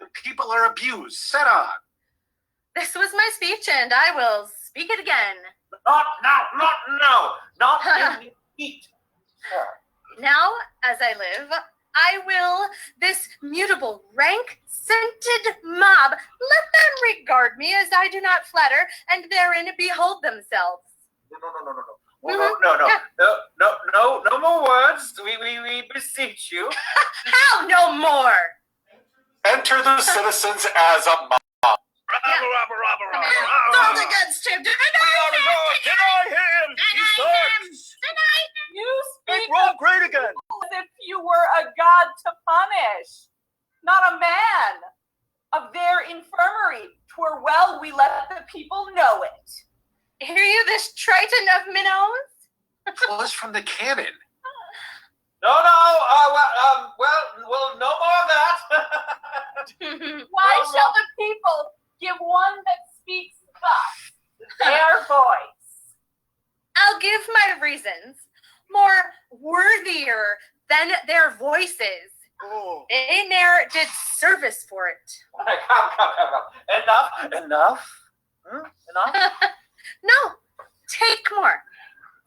The people are abused. Set on. This was my speech, and I will speak it again. Not now, not in the heat. Now, as I live, I will, this mutable, rank-scented mob, let them regard me as I do not flatter, and therein behold themselves. No more words. We beseech you. How no more? Enter the citizens as a mob. Vote against him. Deny him! He sucks! You speak Make Rome great again! as if you were a god to punish, not a man. Of their infirmary, 'twere well we let the people know it. Hear you, this Triton of minnows? Well, it's from the cannon. No. Well, no more of that. Why shall the people give one that speaks thus their voice? I'll give my reasons, more worthier than their voices. Oh. They ne'er did service for it. Come. Enough. Enough. No, take more.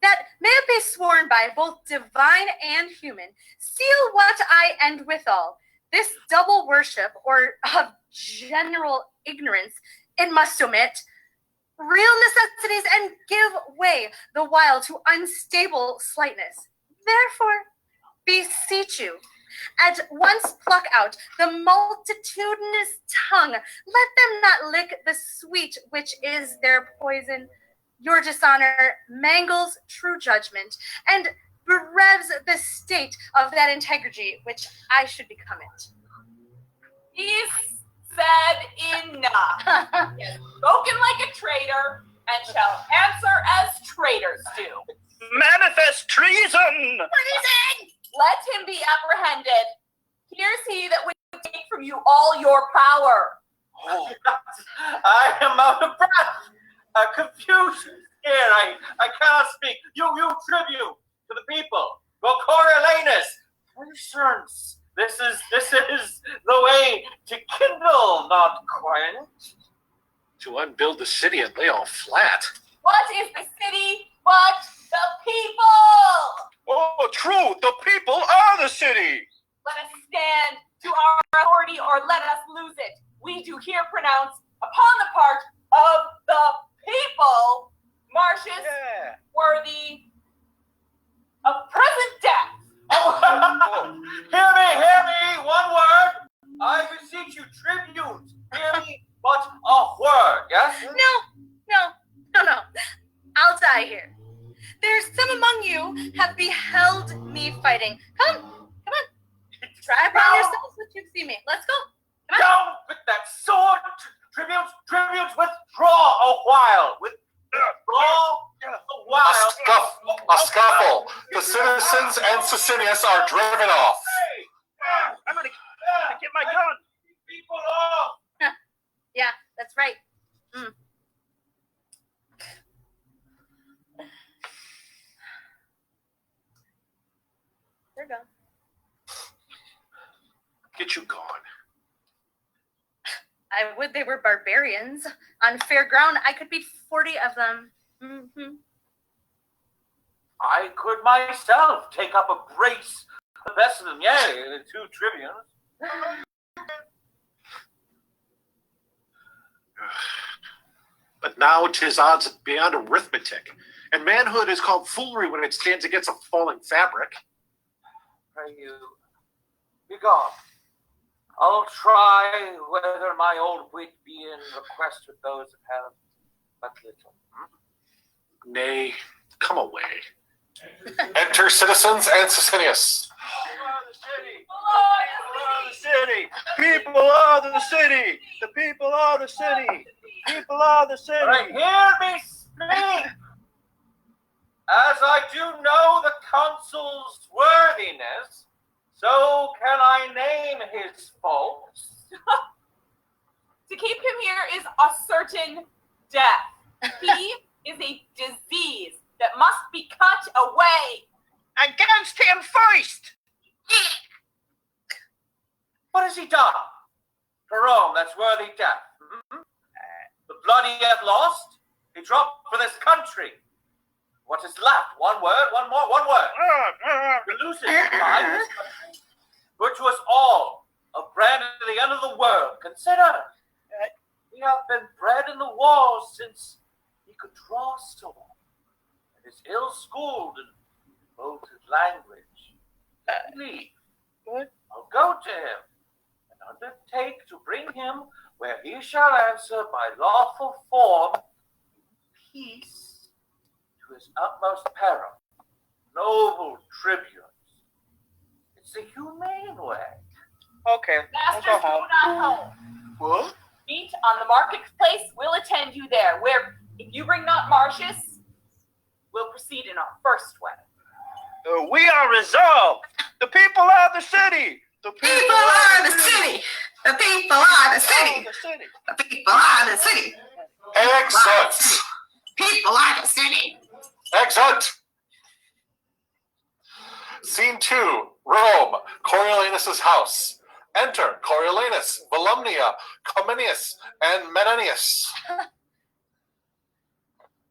That may it be sworn by both divine and human. Seal what I end withal. This double worship, or of general ignorance, it must omit real necessities and give way the while to unstable slightness. Therefore, beseech you, at once pluck out the multitudinous tongue. Let them not lick the sweet which is their poison. Your dishonor mangles true judgment and bereaves the state of that integrity which I should become it. He's said enough. He has spoken like a traitor and shall answer as traitors do. Manifest treason! Let him be apprehended. Here's he that would take from you all your power. Oh. I am out of breath. Confusion here. I cannot speak. You tribute to the people. Go Coriolanus. Patience. This is the way to kindle, not quiet. To unbuild the city and lay all flat. What is the city but the people? Oh, true! The people are the city! Let us stand to our authority or let us lose it. We do here pronounce upon the part of the people, Martius, worthy of present death. Oh, hear me, one word. I beseech you, tribute. Hear me, but a word, yes? No. I'll die here. There's some among you have beheld me fighting. Come on. Try upon yourselves what you see me. Let's go. Come on. Down with that sword. Tributes, withdraw a while. A scuffle. The citizens and Sicinius are driven off. I'm gonna get my gun! People off. Yeah, that's right. They're gone. Get you gone. I would they were barbarians. On fair ground, I could beat 40 of them. Mm-hmm. I could myself take up a brace, the best of them, yea, 2 tribunes. But now 'tis odds beyond arithmetic, and manhood is called foolery when it stands against a falling fabric. Pray you, be gone. I'll try whether my old wit be in request with those that have but little. Nay, come away. Enter citizens and Sicinius. People of the city. The people of the city. People of the city. Right, hear me speak. As I do know the consul's worthiness, so can I name his faults. To keep him here is a certain death. He is a disease that must be cut away. Against him first. What has he done? To Rome, that's worthy death. The blood he hath lost, he dropped for this country. What is left? One word, one more, one word. To lose his life, this country, which was all a brand to the end of the world. Consider, he hath been bred in the wars since he could draw a sword, and is ill-schooled in bolted language. Leave. I'll go to him and undertake to bring him where he shall answer by lawful form peace to his utmost peril. Noble tribunes, it's the humane way. Okay, I'll Masters, go go home. not home. What? Meet on the marketplace. We'll attend you there. Where, if you bring not Martius, we'll proceed in our first way. We are resolved. The people of the city. The People are the city. The people are the city. The city. The people are the city. Exit! People are the city. Exit! Scene 2, Rome, Coriolanus' house. Enter Coriolanus, Voluminia, Cominius, and Menenius.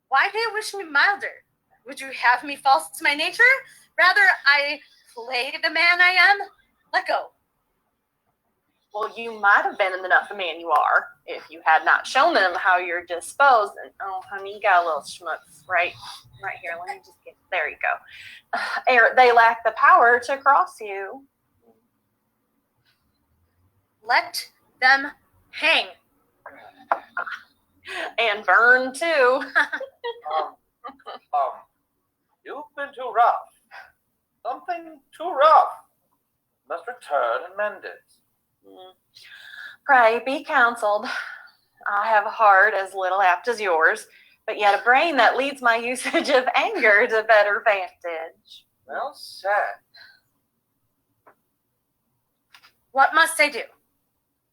Why do you wish me milder? Would you have me false to my nature? Rather, I play the man I am? Let go. Well, you might have been enough the man you are if you had not shown them how you're disposed. And oh, honey, you got a little schmutz right here. Let me just get there. You go. They lack the power to cross you. Let them hang. And burn too. You've been too rough. Something too rough. Must return and mend it. Pray be counseled. I have a heart as little apt as yours, but yet a brain that leads my usage of anger to better vantage. Well said. What must I do?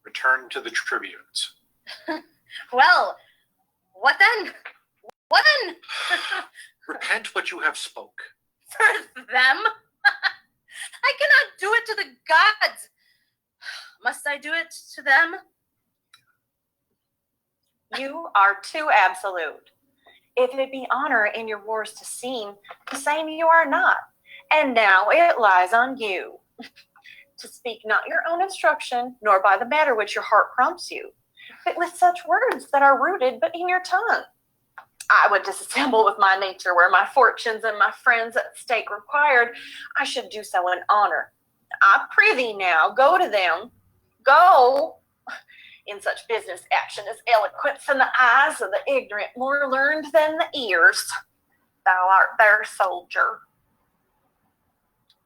Return to the tribunes. Well, what then? What then? Repent what you have spoke. For them? I cannot do it to the gods. Must I do it to them? You are too absolute. If it be honor in your wars to seem, the same you are not. And now it lies on you to speak not your own instruction, nor by the matter which your heart prompts you, but with such words that are rooted but in your tongue. I would disassemble with my nature where my fortunes and my friends at stake required. I should do so in honor. I prithee now, go to them. Go. In such business action is eloquence in the eyes of the ignorant, more learned than the ears. Thou art their soldier.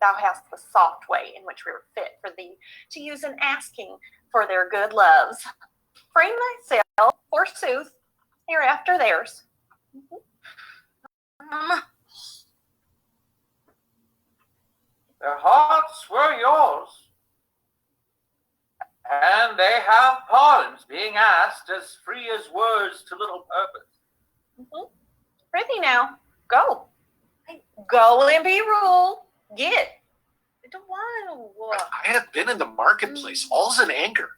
Thou hast the soft way in which we are fit for thee to use in asking for their good loves. Frame thyself, forsooth, hereafter theirs. Their hearts were yours, and they have pardons being asked as free as words to little purpose. Prithee now, go. Go and be ruled. Get. I don't want to. I have been in the marketplace. All's in anger.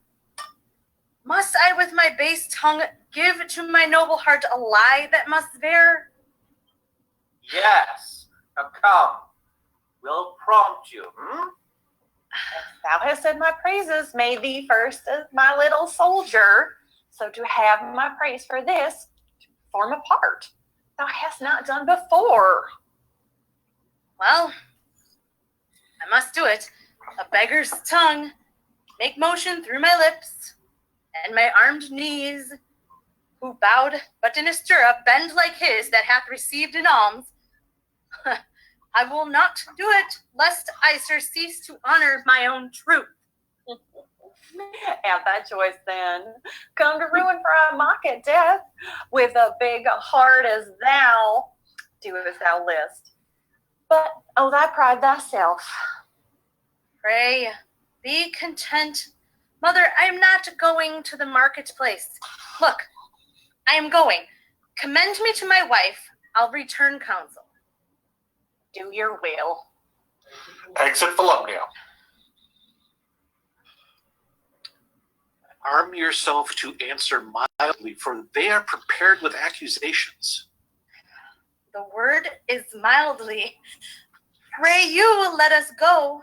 Must I with my base tongue give to my noble heart a lie that must bear? Yes. Now come. We'll prompt you. Thou hast said my praises. May thee first as my little soldier. So to have my praise for this, to form a part thou hast not done before. Well, I must do it. A beggar's tongue, make motion through my lips, and my armed knees, who bowed but in a stirrup, bend like his that hath received an alms. I will not do it, lest I surcease to honor my own truth. Have thy choice then. Come to ruin for a mock at death, with a big heart as thou, do as thou list. But, oh, thy pride thyself. Pray, be content. Mother, I am not going to the marketplace. Look, I am going. Commend me to my wife. I'll return counsel. Do your will. Exit Voluminia. Arm yourself to answer mildly, for they are prepared with accusations. The word is mildly. Pray you, let us go.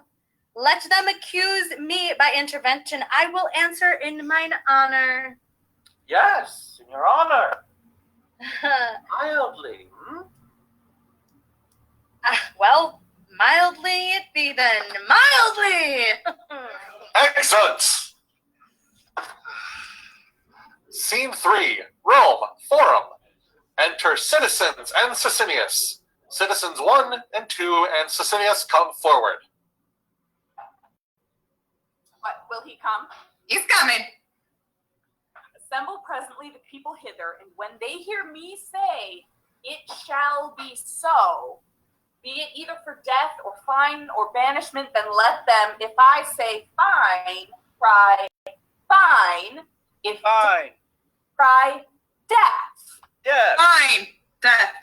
Let them accuse me by intervention. I will answer in mine honor. Yes, in your honor. Mildly. Well, mildly it be then. Mildly! Exit! Scene 3. Rome. Forum. Enter citizens and Sicinius. Citizens 1 and 2 and Sicinius come forward. What, will he come? He's coming. Assemble presently the people hither, and when they hear me say, it shall be so, be it either for death or fine or banishment, then let them, if I say fine, cry fine. If Fine. cry death. Death. Fine. Death.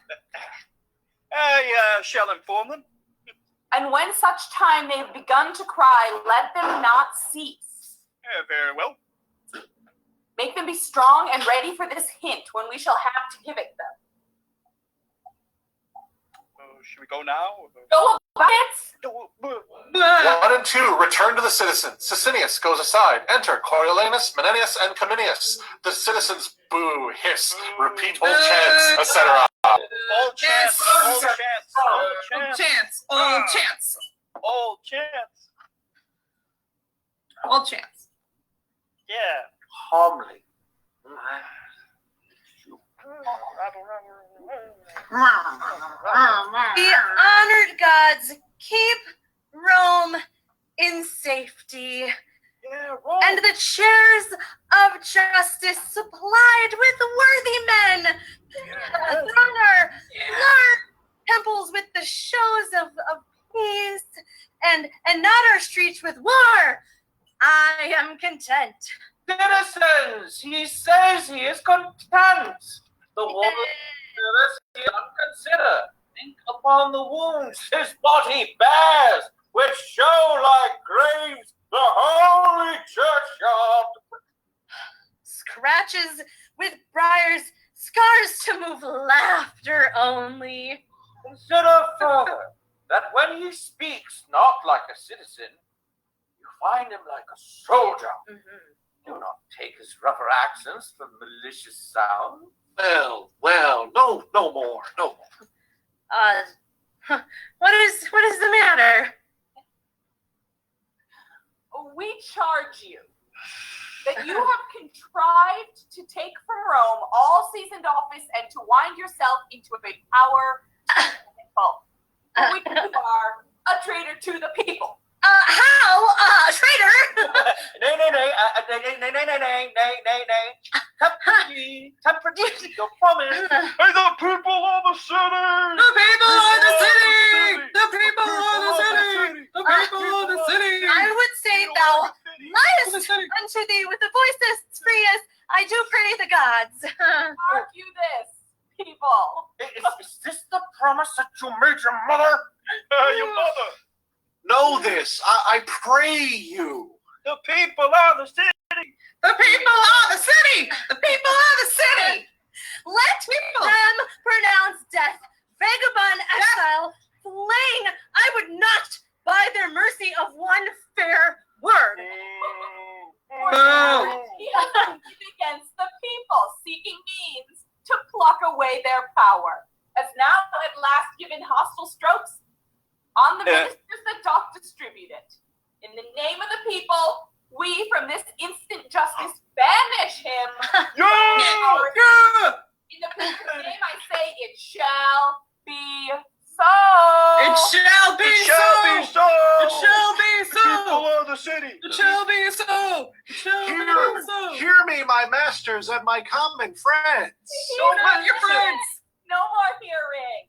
I shall inform them. And when such time they have begun to cry, let them not cease. Very well. Make them be strong and ready for this hint when we shall have to give it them. Should we go now? Go about it! 1 and 2 return to the citizens. Sicinius goes aside. Enter Coriolanus, Menenius, and Cominius. The citizens boo, hiss, repeat old chants, etc. Old chance. Yes. Old chance. Old chance. Chance. Old chance. Old chance. Old chance. Yeah. Homely. The honored gods keep Rome in safety, Yeah, Rome. and the chairs of justice supplied with worthy men. Honor, large temples with the shows of peace, and not our streets with war. I am content. Citizens, he says he is content. The woman he unconsidered. Think upon the wounds his body bears, which show like graves the holy churchyard. Scratches with briars, scars to move laughter only. Consider further that when he speaks not like a citizen, you find him like a soldier. Do not take his rougher accents for malicious sound. Well, no more. What is the matter? We charge you that you have contrived to take from Rome all seasoned office and to wind yourself into a power for which you are a traitor to the people. How? Traitor? Nay. Temporary, your promise. Hey, the people of the city! The people of the city! The people of the city! The people of the city! I would say thou liest unto thee with the voices freest. I do pray the gods. Mark you this, people. Is this the promise that you made your mother? Your mother. Know this, I pray you. The people of the city. The people of the city! The people of the city! Let them pronounce death, vagabond exile, flaying. I would not buy their mercy of one fair word. He has competed against the power has now at last given hostile strokes on the ministers that doth distribute it. In the name of the people, we from this instant justice banish him. Yeah! In the people's name, I say it shall be so. It shall be It so! shall be so! It shall be so! People of the city! It shall be so! It shall be so! Hear me, my masters and my common friends. Don't hurt your friends! No more hearing.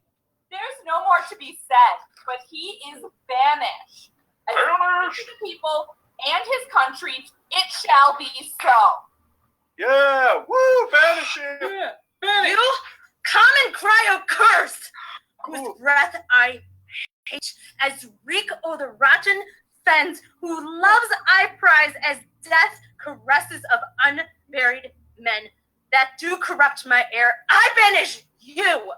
There's no more to be said, but he is banished. As to the people and his country, it shall be so. Yeah! Woo! Vanishing! Yeah, Benny! You common cry accursed, whose breath I hate, as reek o' the rotten fens, who loves I prize as death caresses of unburied men that do corrupt my air. I banish you,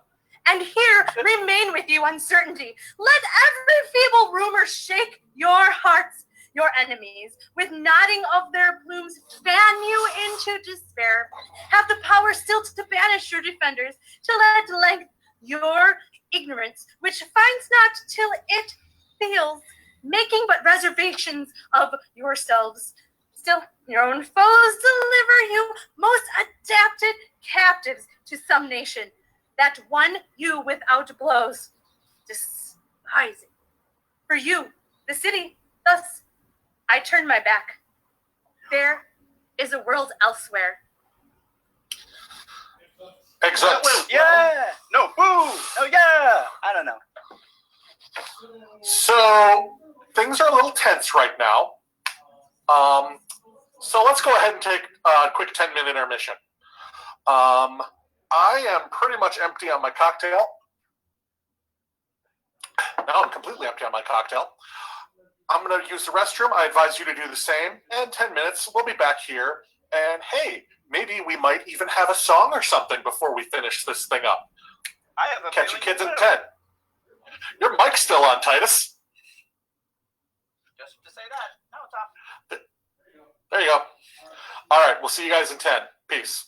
and here remain with you uncertainty. Let every feeble rumor shake your hearts, your enemies, with nodding of their plumes, fan you into despair. Have the power still to banish your defenders, till at length your ignorance, which finds not till it feels, making but reservations of yourselves. Still, your own foes deliver you, most adapted captives to some nation, that won you without blows, despising. For you, the city, thus, I turn my back. There is a world elsewhere. Exit. Yeah! No, boo! No, yeah! I don't know. So things are a little tense right now. So let's go ahead and take a quick 10-minute intermission. I am pretty much empty on my cocktail. Now I'm completely empty on my cocktail. I'm going to use the restroom. I advise you to do the same. And 10 minutes, we'll be back here. And hey, maybe we might even have a song or something before we finish this thing up. I have a Catch you feeling kids in will. 10. Your mic's still on, Titus. Just to say that. No, it's off. There you go. All right, we'll see you guys in 10. Peace.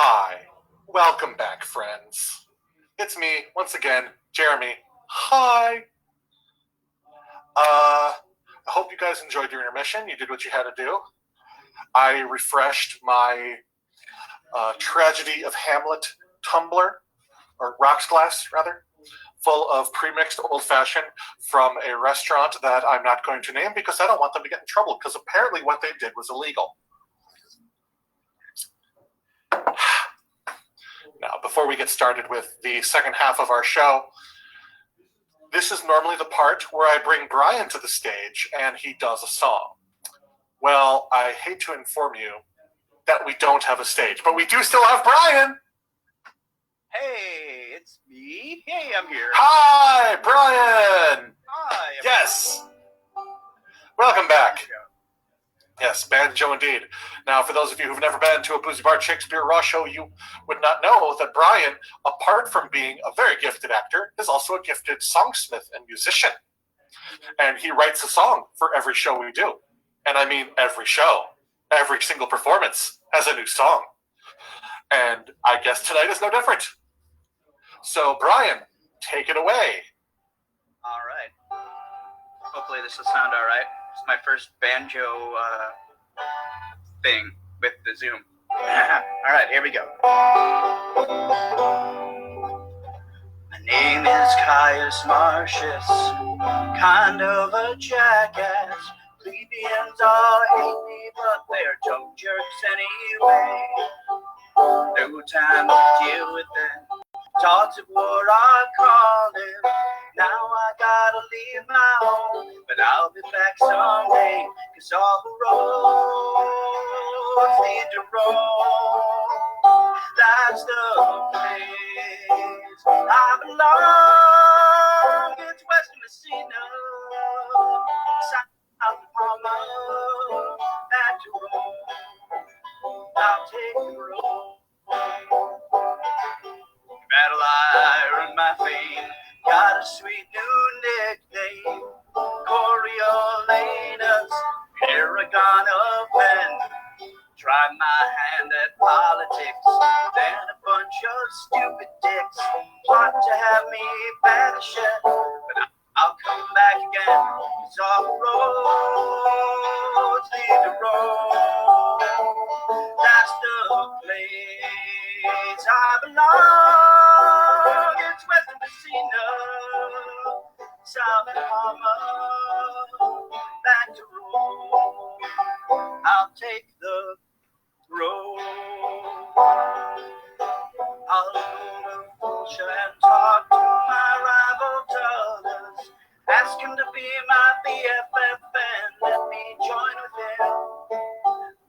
Hi. Welcome back, friends. It's me, once again, Jeremy. Hi. I hope you guys enjoyed your intermission. You did what you had to do. I refreshed my Tragedy of Hamlet tumbler, or rocks glass, rather, full of pre-mixed old-fashioned from a restaurant that I'm not going to name because I don't want them to get in trouble, because apparently what they did was illegal. Now, before we get started with the second half of our show, this is normally the part where I bring Brian to the stage and he does a song. Well, I hate to inform you that we don't have a stage, but we do still have Brian. Hey, it's me. Hey, I'm here. Hi, Brian. Hi. Yes. Welcome back. Yes, banjo indeed. Now, for those of you who've never been to a Boozy Bar Shakespeare RAW show, you would not know that Brian, apart from being a very gifted actor, is also a gifted songsmith and musician. And he writes a song for every show we do. And I mean every show. Every single performance has a new song. And I guess tonight is no different. So, Brian, take it away. All right. Hopefully this will sound all right. It's my first banjo thing with the Zoom. All right, here we go. My name is Caius Martius, kind of a jackass. Plebeians all hate me, but they're junk jerks anyway. No time to deal with them. Thoughts of war are calling. Now I gotta leave my home, but I'll be back someday, 'cause all the roads lead to Rome. That's the place I belong. It's West Messina, South Parma, back to Rome. I'll take the road. Battle iron, my fame, got a sweet new nickname, Coriolanus, paragon of men. Tried my hand at politics, then a bunch of stupid dicks plot to have me banish it, but I'll come back again, 'cause all the roads lead to Rome. That's the place I belong. It's West Messina, South Parma, back to Rome. I'll take the road. I'll go to Wallisch and talk to my rival Tulius. Ask him to be my BFF and let me join with him.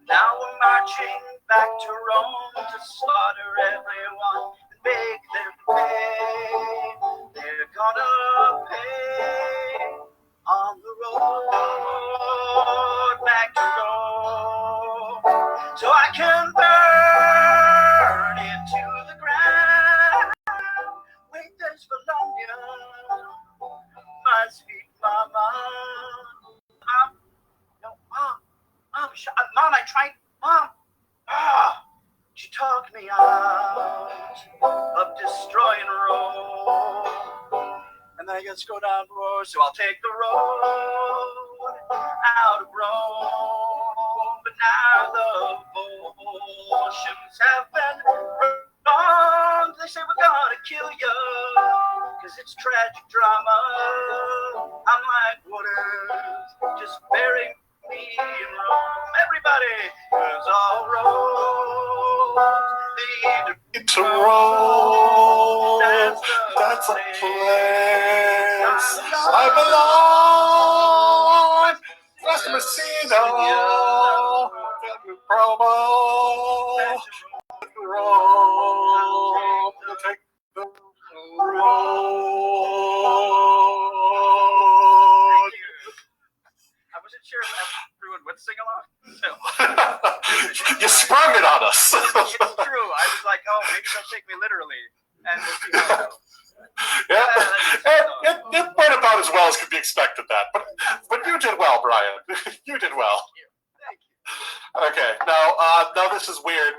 Now we're marching back to Rome to slaughter everyone and make them pay. They're gonna pay on the road back to Rome, so I can burn it to the ground. Wait, there's Voluminia, my sweet mama. Mom, I tried. Mom, she talked me out of destroying Rome. And then I guess go down the road, so I'll take the road out of Rome. But now the Volscians have been wronged. They say we're gonna kill you, 'cause it's tragic drama. I'm like Waters, just bury me in Rome. Everybody, 'cause all roads lead To Rome. That's a place I belong. West Messina, promo. Rome. We'll take the road. I wasn't sure if everyone would sing along. So. You sprung it on us. It's true. I was like, oh, maybe they'll take me literally. And we'll see how it goes. Yeah, it went about as well as could be expected that. But you did well, Brian. You did well. Thank you. Okay, now this is weird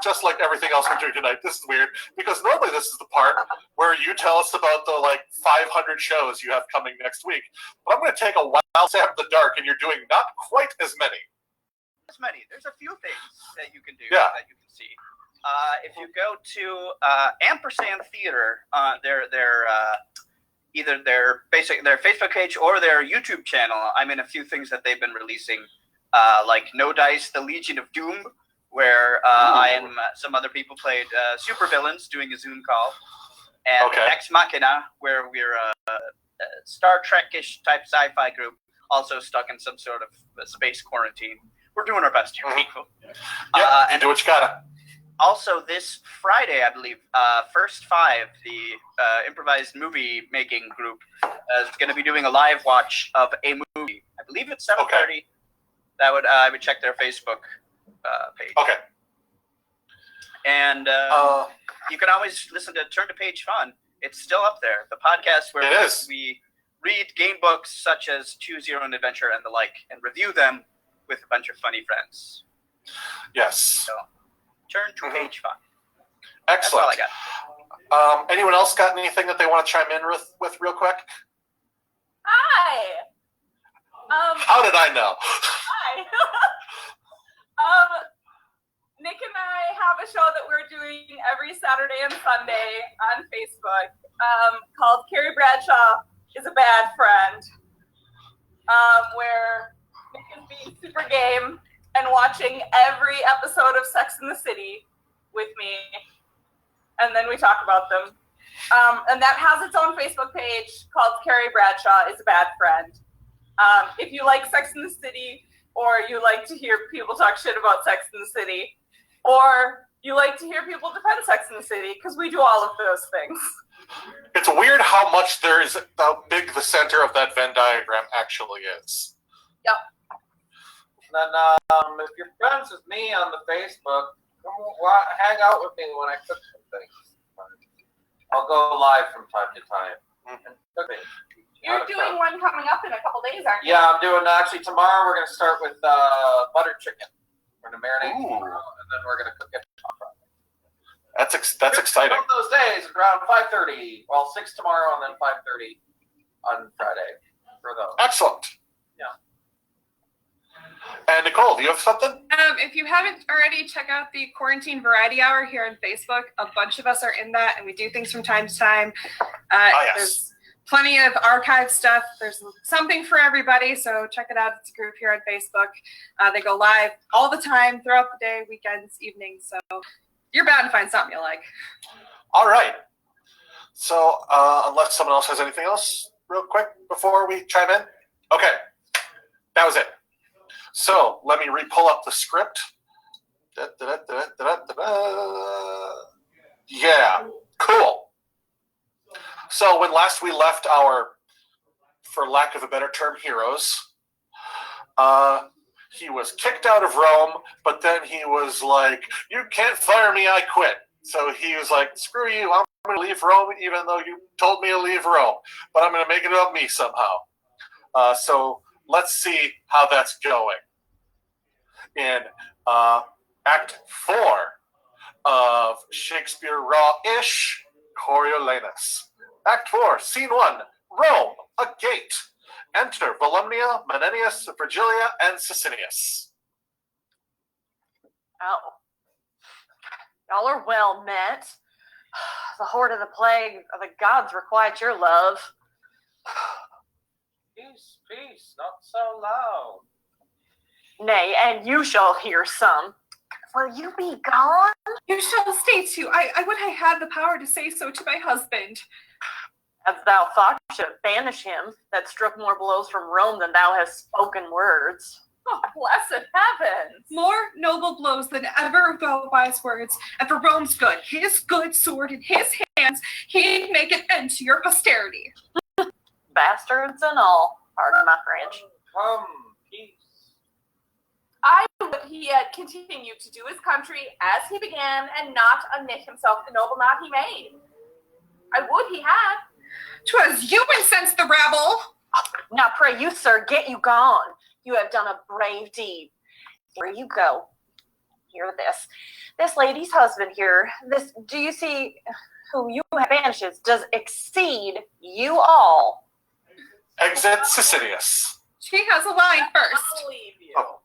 just like everything else we're doing tonight, this is weird, because normally this is the part where you tell us about the 500 shows you have coming next week. But I'm going to take a wild stab in the dark, and you're doing not quite as many. There's a few things that you can do Yeah. that you can see. If you go to Ampersand Theater, either their Facebook page or their YouTube channel, I'm in a few things that they've been releasing, like No Dice, The Legion of Doom, where I and some other people played supervillains doing a Zoom call, and Ex Machina, where we're a Star Trek-ish type sci-fi group, also stuck in some sort of space quarantine. We're doing our best here, people. Yeah, and do what you gotta. Also, this Friday, I believe, First Five, the improvised movie-making group, is going to be doing a live watch of a movie. I believe it's 7:30. That would I would check their Facebook page. Okay. And you can always listen to Turn to Page Fun. It's still up there. The podcast where we read game books such as Choose Your Own Adventure and the like, and review them with a bunch of funny friends. Yes. So, Turn to Page Fun. Excellent. That's all I got. Anyone else got anything that they want to chime in with real quick? Hi. How did I know? Hi. Nick and I have a show that we're doing every Saturday and Sunday on Facebook called Carrie Bradshaw is a Bad Friend, where Nick is being super game and watching every episode of Sex and the City with me, and then we talk about them. And that has its own Facebook page called Carrie Bradshaw is a Bad Friend. If you like Sex and the City, or you like to hear people talk shit about Sex and the City, or you like to hear people defend Sex and the City, because we do all of those things. It's weird how much how big the center of that Venn diagram actually is. Yep. Then, if you're friends with me on the Facebook, come hang out with me when I cook some things. I'll go live from time to time and cook it. You're doing one coming up in a couple days, aren't you? Yeah, I'm doing tomorrow. We're gonna start with butter chicken. We're gonna marinate tomorrow, and then we're gonna cook it on Friday. That's exciting. One of those days around 5:30. Well, 6 tomorrow, and then 5:30 on Friday for those. Excellent. Yeah. And Nicole, do you have something? If you haven't already, check out the Quarantine Variety Hour here on Facebook. A bunch of us are in that, and we do things from time to time. Yes. There's plenty of archive stuff. There's something for everybody, so check it out. It's a group here on Facebook. They go live all the time, throughout the day, weekends, evenings, so you're bound to find something you like. All right. So, unless someone else has anything else real quick before we chime in? Okay. That was it. So, let me re-pull up the script. Yeah. Cool. So, when last we left our, for lack of a better term, heroes, he was kicked out of Rome, but then he was like, you can't fire me, I quit. So he was like, screw you, I'm going to leave Rome, even though you told me to leave Rome. But I'm going to make it about me somehow. So let's see how that's going. In Act 4 of Shakespeare RAW-ish, Coriolanus. Act 4, Scene 1, Rome, a gate. Enter Voluminia, Menenius, Virgilia, and Sicinius. Oh. Y'all are well met. The horde of the plague of the gods requite your love. Peace, peace, not so loud. Nay, and you shall hear some. Will you be gone? You shall stay too. I would have had the power to say so to my husband. As thou thought you should banish him, that struck more blows from Rome than thou hast spoken words. Oh, blessed heavens! More noble blows than ever of thou wise words, and for Rome's good, his good sword in his hands, he'd make an end to your posterity. Bastards and all, pardon my French. Come, peace. I would he had continued to do his country as he began, and not unknit himself the noble knot he made. I would he had. 'Twas you incensed the rabble. Now pray you, sir, get you gone. You have done a brave deed. Where you go, hear this. This lady's husband here, do you see whom you have banishes, does exceed you all. Exit Sicinius. She has a line first. I believe you. Oh.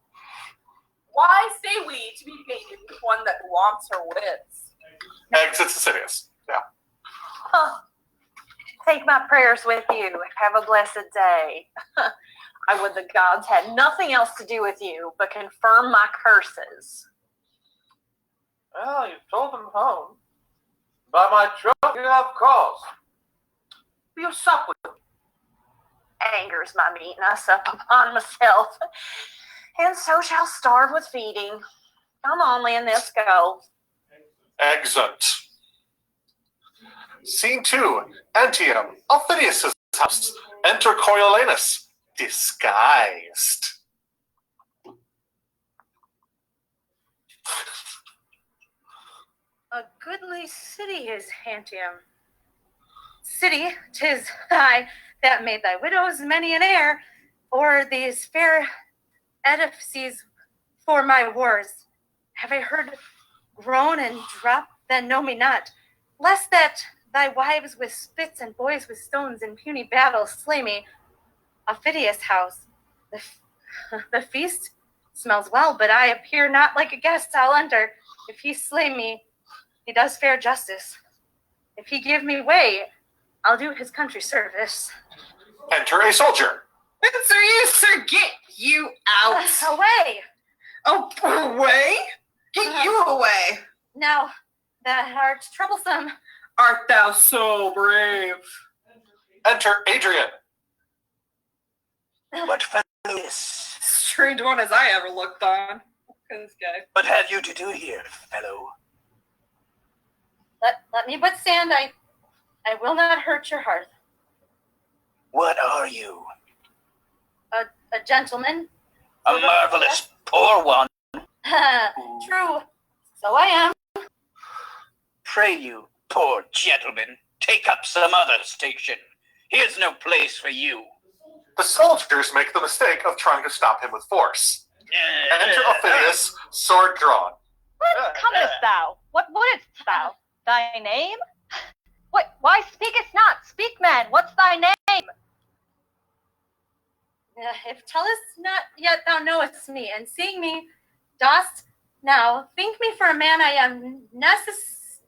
Why stay we to be mated with one that wants her wits? Exit Sicinius. Yeah. Huh. Take my prayers with you. Have a blessed day. I would the gods had nothing else to do with you but confirm my curses. Well, you've told them home. By my troth, you have cause. You sup with them. Angers my meat, and I sup upon myself, and so shall starve with feeding. Come on, Lynn, let's go. Exit. Scene 2. Antium. Aufidius' house. Enter Coriolanus. Disguised. A goodly city is Antium. City, 'tis I that made thy widows many an heir, or these fair edifices for my wars. Have I heard groan and drop that know me not, lest that thy wives with spits and boys with stones in puny battle slay me. Aufidius' house, the feast smells well, but I appear not like a guest. I'll enter. If he slay me, he does fair justice. If he give me way, I'll do his country service. Enter a soldier. Sir, you, sir, get you out. Away! Oh, away? Get you away. Now, thou art troublesome. Art thou so brave? Enter Adrian. What fellow is? Strange one as I ever looked on. Look at this guy. What have you to do here, fellow? Let me but stand. I will not hurt your heart. What are you? A gentleman. A marvelous poor one. True. So I am. Pray you, poor gentleman, take up some other station. Here's no place for you. The soldiers make the mistake of trying to stop him with force. Enter Aufidius, sword drawn. Whence comest thou? What wouldest thou? Thy name? What? Why speakest not? Speak, man. What's thy name? If tellest not yet thou knowest me, and seeing me, dost now think me for a man I am.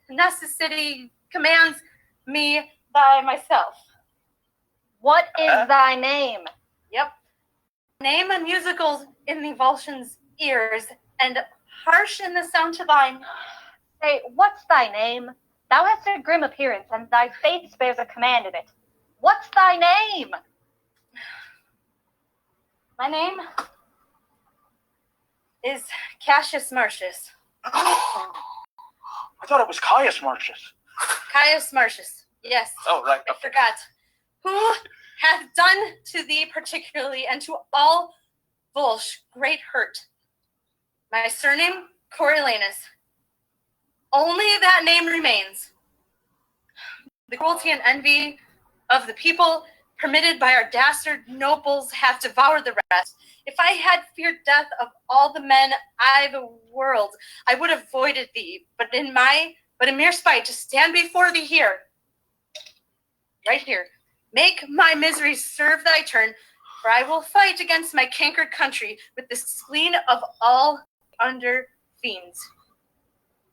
Necessity commands me by myself. What is thy name? Yep. Name and musicals in the Volscians' ears, and harsh in the sound to thine. Say, what's thy name? Thou hast a grim appearance, and thy face bears a command in it. What's thy name? My name is Cassius Martius. I thought it was Caius Martius. Caius Martius, yes. Oh, right. I forgot. Who hath done to thee particularly, and to all Wallisch great hurt. My surname, Coriolanus. Only that name remains. The cruelty and envy of the people, permitted by our dastard nobles, have devoured the rest. If I had feared death of all the men I the world, I would have avoided thee, but in mere spite to stand before thee here, right here, make my misery serve thy turn, for I will fight against my cankered country with the spleen of all under fiends.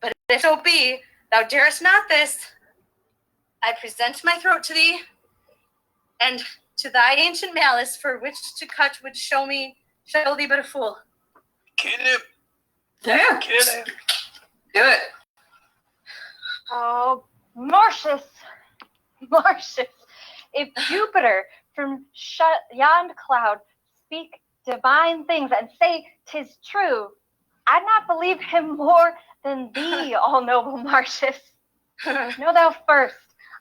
But if so be thou darest not this, I present my throat to thee, and to thy ancient malice, for which to cut would show thee but a fool. Kill him. Yeah. Kill him. Do it. Oh, Martius. Martius. If Jupiter from yond cloud speak divine things and say 'tis true, I'd not believe him more than thee, all noble Martius. Know thou first,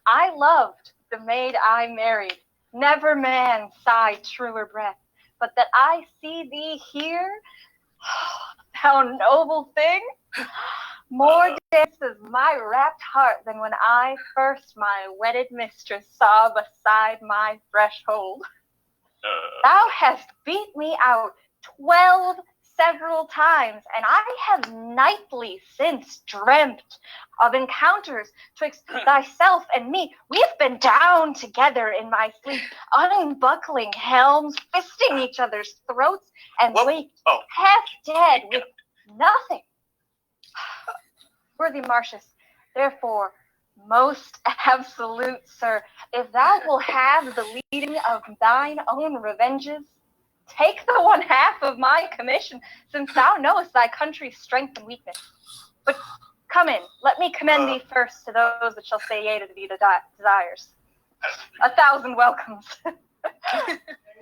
I loved the maid I married. Never man sighed truer breath, but that I see thee here, thou noble thing, more dances my rapt heart than when I first my wedded mistress saw beside my threshold. Thou hast beat me out 12 several times, and I have nightly since dreamt of encounters twixt thyself and me. We have been down together in my sleep, unbuckling helms, fisting each other's throats, and waked half dead with nothing. Worthy Martius, therefore, most absolute sir, if thou will have the leading of thine own revenges, take the one half of my commission, since thou knowest thy country's strength and weakness. But come in, let me commend thee first to those that shall say yea to thee desires. 1,000 welcomes.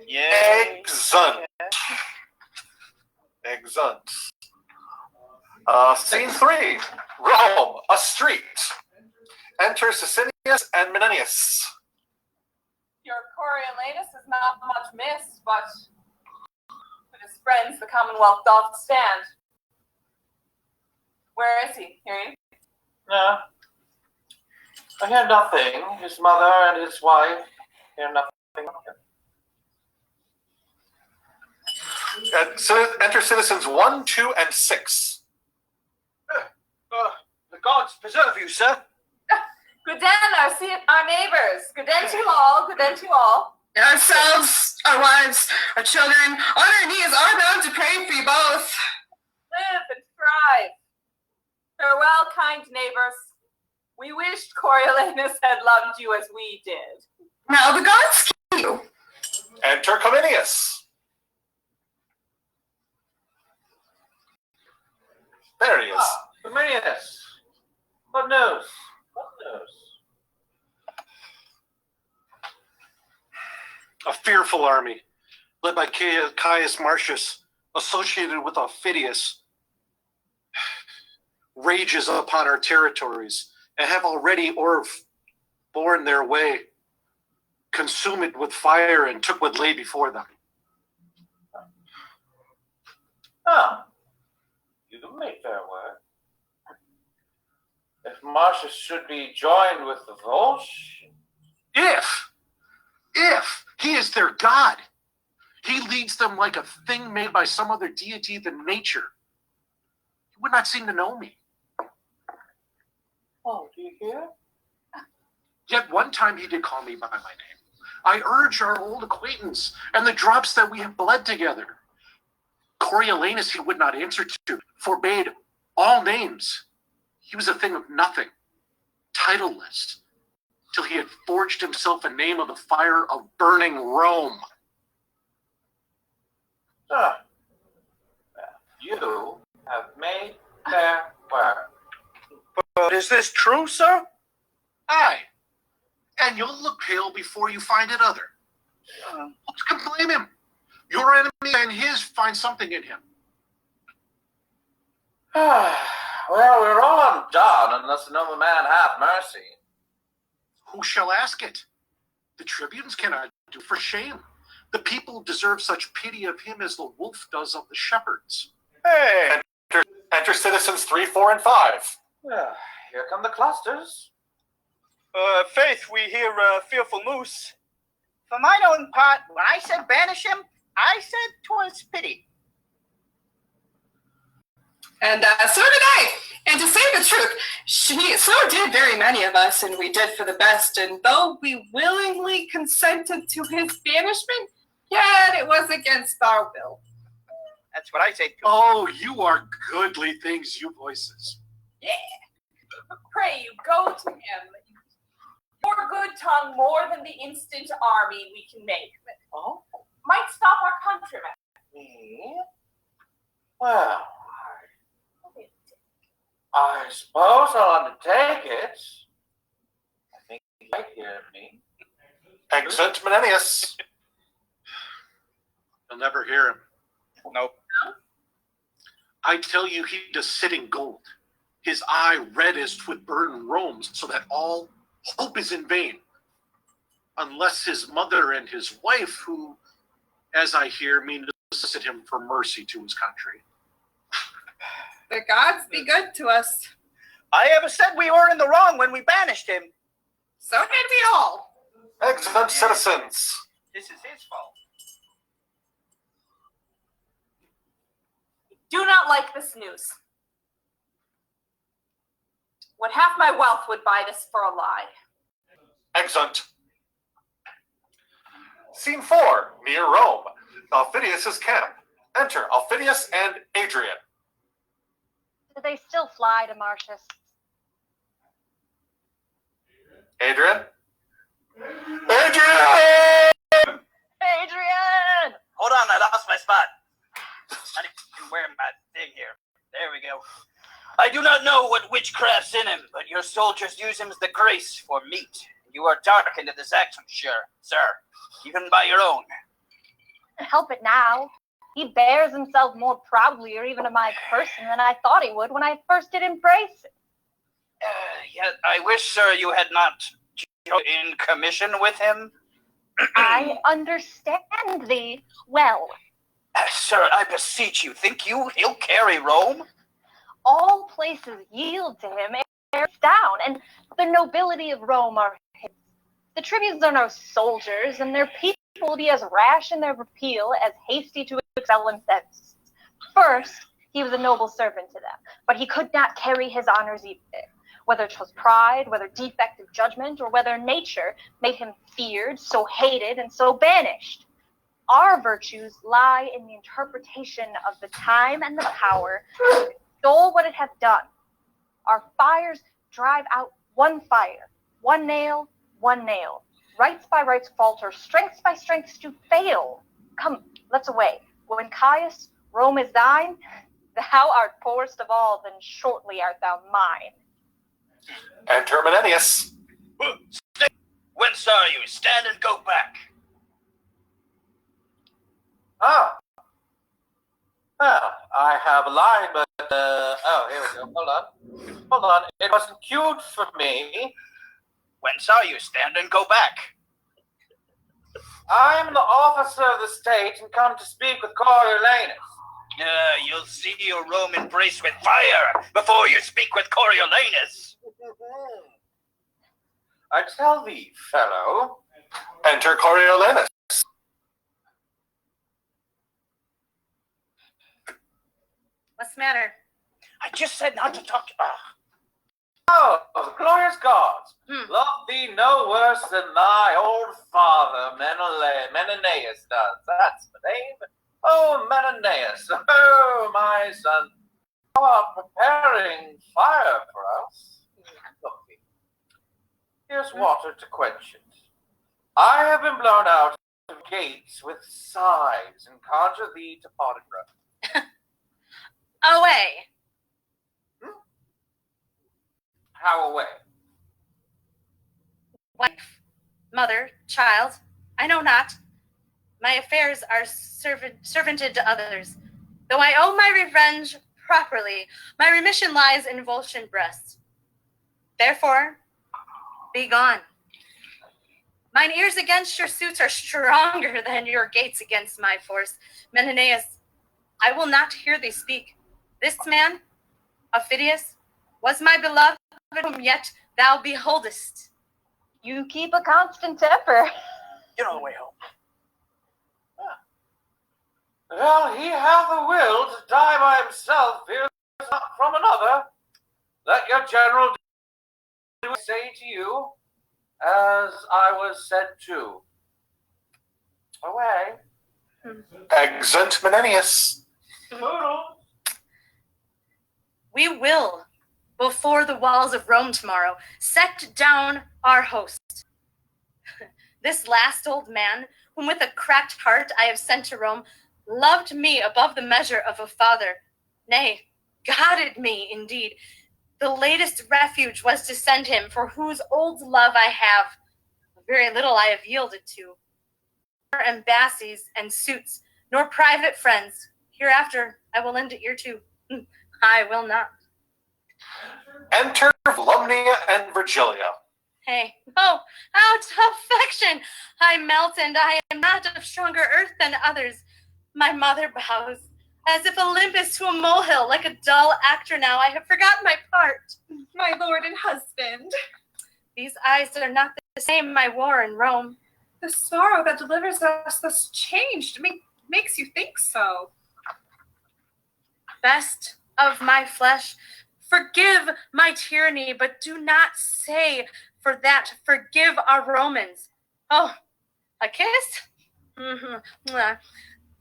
Excellent. Excellent. Scene 3. Rome, a street. Enter Sicinius and Menenius. Your Coriolanus is not much missed, but with his friends, the Commonwealth doth stand. Where is he? Hear you? No. I hear nothing. His mother and his wife hear nothing of him. Enter citizens 1, 2, and 6. The gods preserve you, sir. Good den, our neighbors. Good den to all. Good den to all. Ourselves, our wives, our children, on our knees are bound to pray for you both. Live and thrive. Farewell, kind neighbors. We wished Coriolanus had loved you as we did. Now the gods keep you. Enter Cominius. There he is. Menenius. What news? What news? A fearful army, led by Caius Martius, associated with Aufidius, rages upon our territories, and have already borne their way, consumed with fire, and took what lay before them. Oh, you may fair word. If Martius should be joined with the Wallisch, if he is their god, he leads them like a thing made by some other deity than nature. He would not seem to know me. oh, do you hear? Yet one time he did call me by my name. I urge our old acquaintance and the drops that we have bled together. Coriolanus he would not answer to, forbade all names. He was a thing of nothing, titleless, till he had forged himself a name of the fire of burning Rome. Sir, you have made fair word. But is this true, sir? Aye, and you'll look pale before you find it other. Who can blame him? Your enemy and his find something in him. Well, we're all undone unless another man hath mercy. Who shall ask it? The tribunes cannot do for shame. The people deserve such pity of him as the wolf does of the shepherds. Hey! Enter citizens 3, 4, and 5. Well, here come the clusters. Faith, we hear fearful moose. For mine own part, when I said banish him, I said 'twas pity. And so did I. And to say the truth, so did very many of us, and we did for the best. And though we willingly consented to his banishment, yet it was against our will. That's what I say too. Oh, you are goodly things, you voices. Yeah. Pray you, go to him. Your good tongue more than the instant army we can make. Oh? Might stop our countrymen. Me? Well, I suppose I'll undertake it. I think you might hear me. Exit Menenius. You'll never hear him. Nope. I tell you, he does sit in gold, his eye reddest with burning Rome, so that all hope is in vain, unless his mother and his wife, who, as I hear, mean to solicit him for mercy to his country. The gods be good to us. I ever said we were in the wrong when we banished him. So did we all. Excellent citizens. This is his fault. do not like this news. When half my wealth would buy this for a lie. Exeunt. Scene 4, near Rome. Aufidius' camp. Enter Aufidius and Adrian. Do they still fly to Martius? Adrian? Adrian! Adrian! Hold on, I lost my spot. I can wear my thing here. There we go. I do not know what witchcraft's in him, but your soldiers use him as the grace for meat. You are darkened to this action, sir, even by your own. Help it now. He bears himself more proudly or even to my person than I thought he would when I first did embrace it. Yet I wish, sir, you had not in commission with him. I understand thee well. Sir, I beseech you, think you he'll carry Rome? All places yield to him, bears down, and the nobility of Rome are his. The tribunes are no soldiers, and their people will be as rash in their repeal as hasty to excel in sense. First, he was a noble servant to them, but he could not carry his honors either. Whether 'twas pride, whether defect of judgment, or whether nature made him feared, so hated, and so banished. Our virtues lie in the interpretation of the time and the power to extol what it hath done. Our fires drive out one fire, one nail, rights by rights falter, strengths by strengths do fail. Come, let's away. When Caius, Rome is thine, thou art poorest of all, then shortly art thou mine. Enter Menenius. Whence are you? Stand and go back. Ah. Well, I have a line, but, here we go. Hold on. It wasn't queued for me. Whence are you? Stand and go back. I am the officer of the state and come to speak with Coriolanus. You'll see your Rome embraced with fire before you speak with Coriolanus. I tell thee, fellow. Enter Coriolanus. What's the matter? I just said not to talk to... Oh, the glorious gods. Love thee no worse than thy old father, Menenius does. That's the name. Oh, Menenius. Oh, my son. Thou art preparing fire for us. Look, here's water to quench it. I have been blown out of gates with sighs and conjure thee to parted road. Away. How away? Wife, mother, child, I know not. My affairs are servanted to others. Though I owe my revenge properly, my remission lies in Volscian breast. Therefore, be gone. Mine ears against your suits are stronger than your gates against my force. Menenius, I will not hear thee speak. This man, Aufidius, was my beloved, whom yet thou beholdest. You keep a constant temper. Get on the way home. Well, he hath a will to die by himself, fears not from another. Let your general do say to you, as I was said to. Away. Exeunt Menenius. We will, before the walls of Rome tomorrow, set down our host. This last old man, whom with a cracked heart I have sent to Rome, loved me above the measure of a father. Nay, guarded me, indeed. The latest refuge was to send him, for whose old love I have. Very little I have yielded to. Nor embassies and suits, nor private friends. Hereafter I will lend an ear to. I will not. Enter Voluminia and Virgilia. Hey, oh, out of affection! I melt, and I am not of stronger earth than others. My mother bows, as if Olympus to a molehill, like a dull actor now. I have forgotten my part. My lord and husband. These eyes are not the same I wore in Rome. The sorrow that delivers us thus changed makes you think so. best of my flesh, forgive my tyranny, but do not say for that, forgive our Romans. Oh, a kiss? Mwah.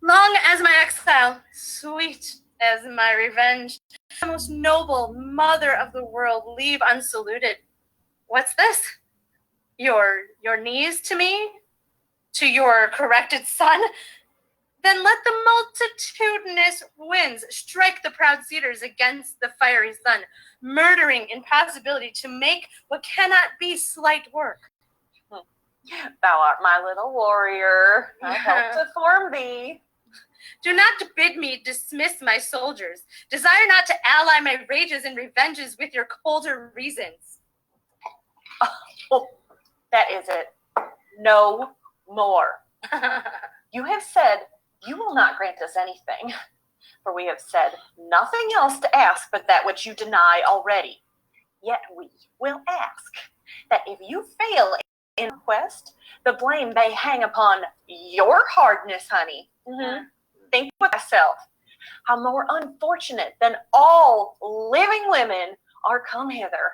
Long as my exile, sweet as my revenge, the most noble mother of the world, leave unsaluted. What's this? Your knees to me? To your corrected son? Then let the multitudinous winds strike the proud cedars against the fiery sun, murdering impossibility to make what cannot be slight work. Thou art my little warrior. I help to form thee. Do not bid me dismiss my soldiers. Desire not to ally my rages and revenges with your colder reasons. Oh, that is it. No more. You have said you will not grant us anything, for we have said nothing else to ask but that which you deny already. Yet we will ask that if you fail in quest, the blame may hang upon your hardness, honey. Mm-hmm. Think with thyself, how more unfortunate than all living women are come hither,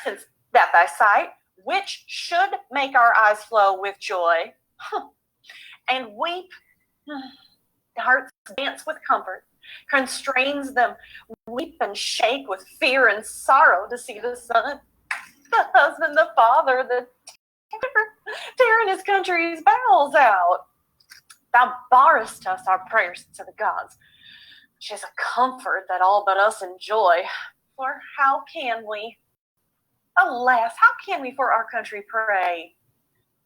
since that thy sight, which should make our eyes flow with joy, and weep, hearts dance with comfort, constrains them, weep and shake with fear and sorrow to see the son, the husband, the father, the tearing his country's bowels out. Thou barrest us our prayers to the gods, which is a comfort that all but us enjoy. For how can we, alas, how can we for our country pray?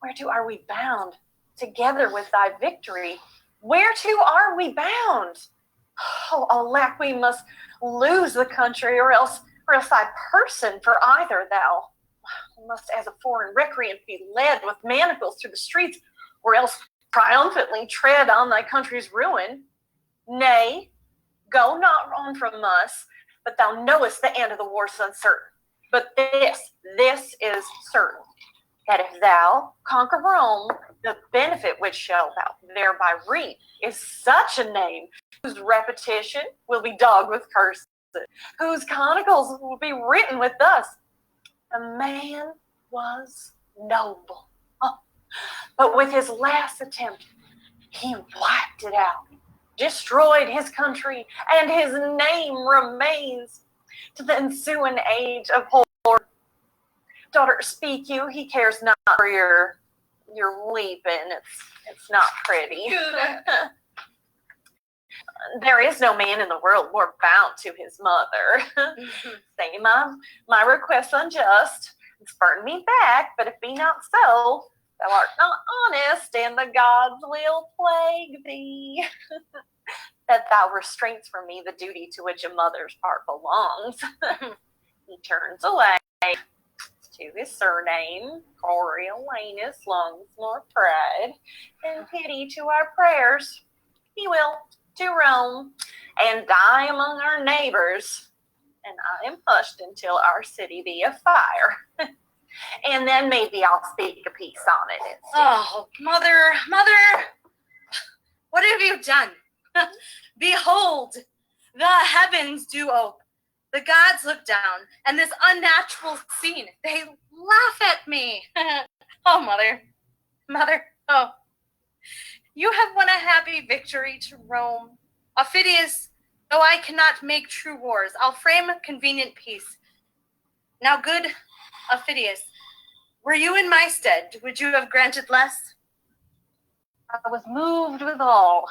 Whereto are we bound? Together with thy victory, whereto are we bound? Oh, alack, we must lose the country, or else thy person for either thou. Must as a foreign recreant be led with manacles through the streets, or else triumphantly tread on thy country's ruin. Nay, go not on from us, but thou knowest the end of the war is uncertain. But this is certain, that if thou conquer Rome, the benefit which shalt thou thereby reap is such a name, whose repetition will be dogged with curses, whose chronicles will be written with thus: the man was noble, but with his last attempt, he wiped it out, destroyed his country, and his name remains to the ensuing age of horror. Daughter, speak you, he cares not for your weeping. It's not pretty. There is no man in the world more bound to his mother. Say my request unjust, and spurn me back, but if be not so, thou art not honest, and the gods will plague thee. That thou restraints from me the duty to which a mother's part belongs. He turns away to his surname, Coriolanus, longs more pride, and pity to our prayers. He will to Rome, and die among our neighbors, and I am hushed until our city be afire. And then maybe I'll speak a piece on it instead. Oh, mother, what have you done? Behold, the heavens do ope. The gods look down, and this unnatural scene, they laugh at me. Oh, mother, oh. You have won a happy victory to Rome. Aufidius, though I cannot make true wars, I'll frame convenient peace. Now, good Aufidius, were you in my stead, would you have granted less? I was moved withal.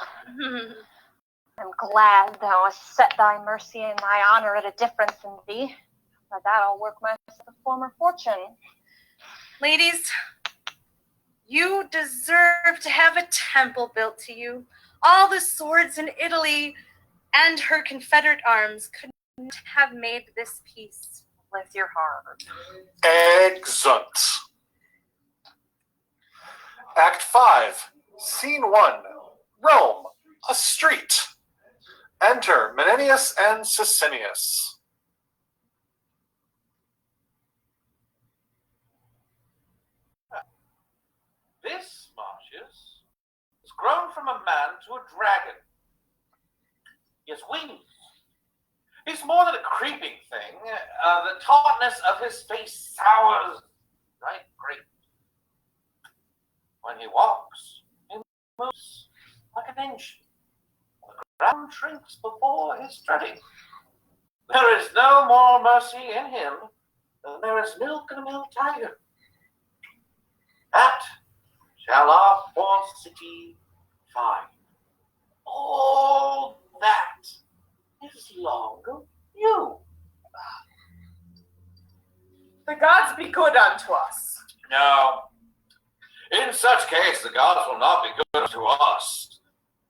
I'm glad thou hast set thy mercy and thy honor at a difference in thee. By that I'll work myself a former fortune. Ladies, you deserve to have a temple built to you. All the swords in Italy and her Confederate arms couldn't have made this peace. Bless your heart. Excellent. Act 5, Scene 1, Rome, a street. Enter Menenius and Sicinius. This, Martius, has grown from a man to a dragon. He has wings He's more than a creeping thing. The tautness of his face sours right great. When he walks, he moves like an ancient. The ground shrinks before his treading. There is no more mercy in him than there is milk in a mill tiger. That shall our poor city find. All that is long of you. The gods be good unto us. No. In such case, the gods will not be good unto us.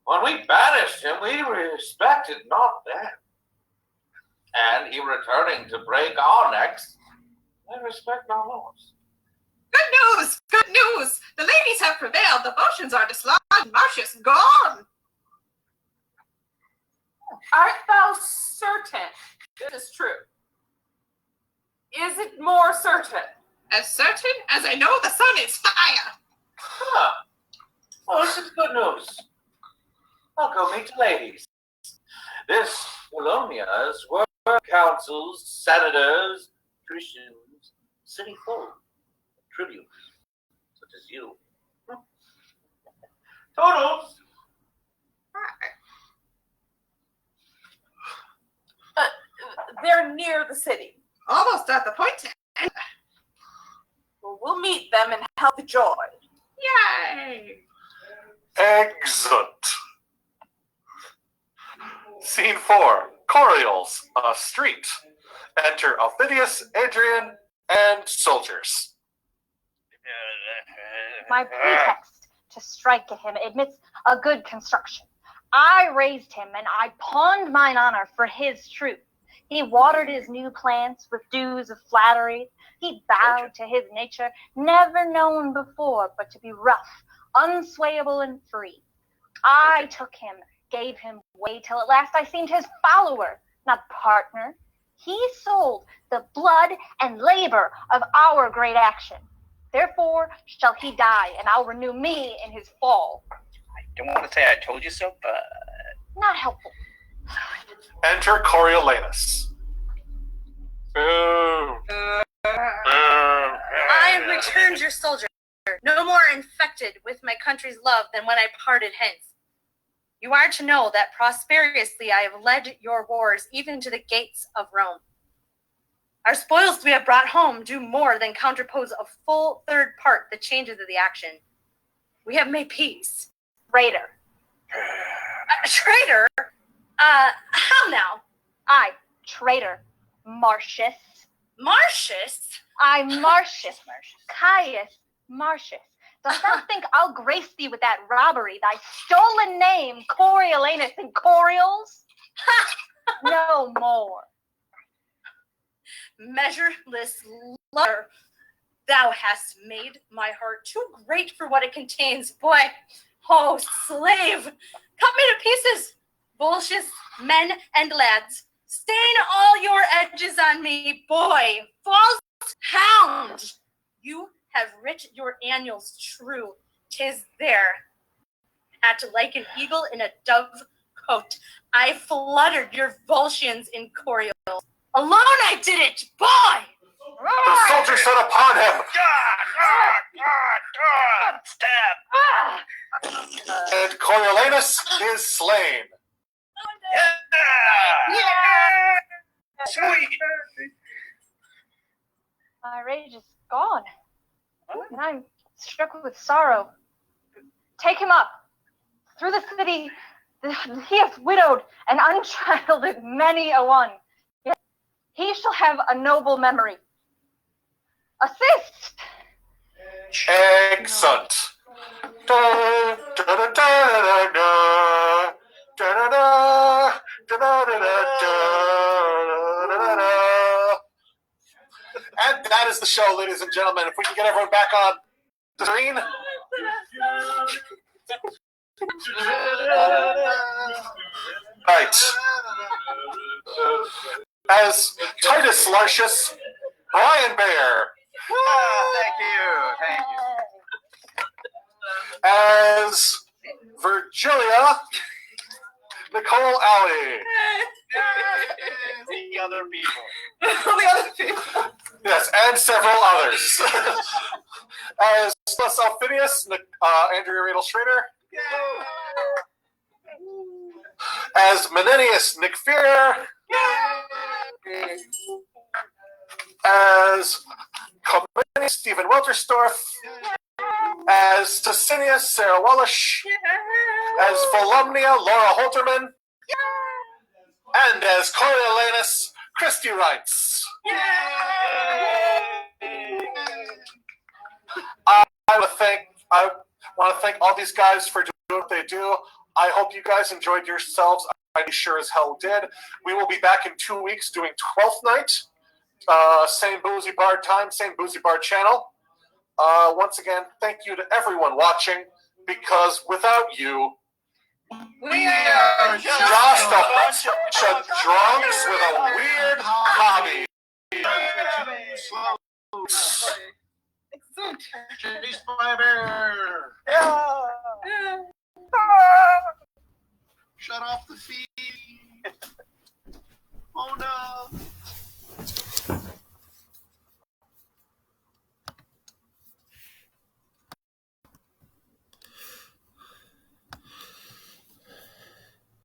When we banished him, we respected not them. And he returning to break our necks, they respect our laws. Good news! Good news! The ladies have prevailed. The potions are dislodged. Martius gone. Art thou certain this is true? Is it more certain? As certain as I know the sun is fire. Huh. Well, this is good news. I'll go meet the ladies. This Volumia's were councils, senators, patricians, city folk, tribunes, such as you. Totals. They're near the city. Almost at the point. Well, we'll meet them and help the joy. Yay! Exit. Scene 4. Coriolanus, a street. Enter Aufidius, Adrian, and soldiers. My pretext to strike at him admits a good construction. I raised him, and I pawned mine honor for his truth. He watered his new plants with dews of flattery. He bowed to his nature, never known before, but to be rough, unswayable, and free. I took him, gave him way, till at last I seemed his follower, not partner. He sold the blood and labor of our great action. Therefore shall he die, and I'll renew me in his fall. I don't want to say I told you so, but... Not helpful. Enter Coriolanus. I have returned your soldier, no more infected with my country's love than when I parted hence. You are to know that prosperously I have led your wars even to the gates of Rome. Our spoils we have brought home do more than counterpose a full third part the changes of the action. We have made peace. Traitor. Traitor? How now? I, traitor. Martius. Martius? I, Martius. Caius, Martius. Dost thou think I'll grace thee with that robbery, thy stolen name, Coriolanus and Coriols? No more. Measureless lover, thou hast made my heart too great for what it contains. Boy, oh, slave, cut me to pieces. Bullshit men and lads, stain all your edges on me, boy, false hound. You have writ your annuals true, 'tis there. At like an eagle in a dove coat, I fluttered your Volscians in Coriolanus. Alone I did it, boy! The soldier set upon him. Stab! And Coriolanus is slain. Sweet! My rage is gone, and I'm struck with sorrow. Take him up. Through the city, he hath widowed and unchilded many a one. Yet he shall have a noble memory. Assist! Excellent. Da, da, da, da, da, da. Da, da, da, da, da, da, da, da, da. And that is the show, ladies and gentlemen. If we can get everyone back on the screen. Right. As Titus Larchus, Brian Bear. Thank you. As Virgilia, Nicole, Allee. The other people. The other people. Yes, and several others. As plus Aufidius, Andrea Roedel-Schroeder. As Menenius, Nick Fear. As Cominius, Stephen Wolterstorff. As Sicinius, Sarah Wallisch. As Voluminia, Laura Holterman. And as Coriolanus, Christee Reince. I want to thank all these guys for doing what they do. I hope you guys enjoyed yourselves. I sure as hell did. We will be back in 2 weeks doing 12th night. Same Boozy Bar time, same Boozy Bar channel. Once again, thank you to everyone watching, because without you, We are just a bunch of drunks with a weird hobby. Chased by a bear. Yeah. Shut off the feed.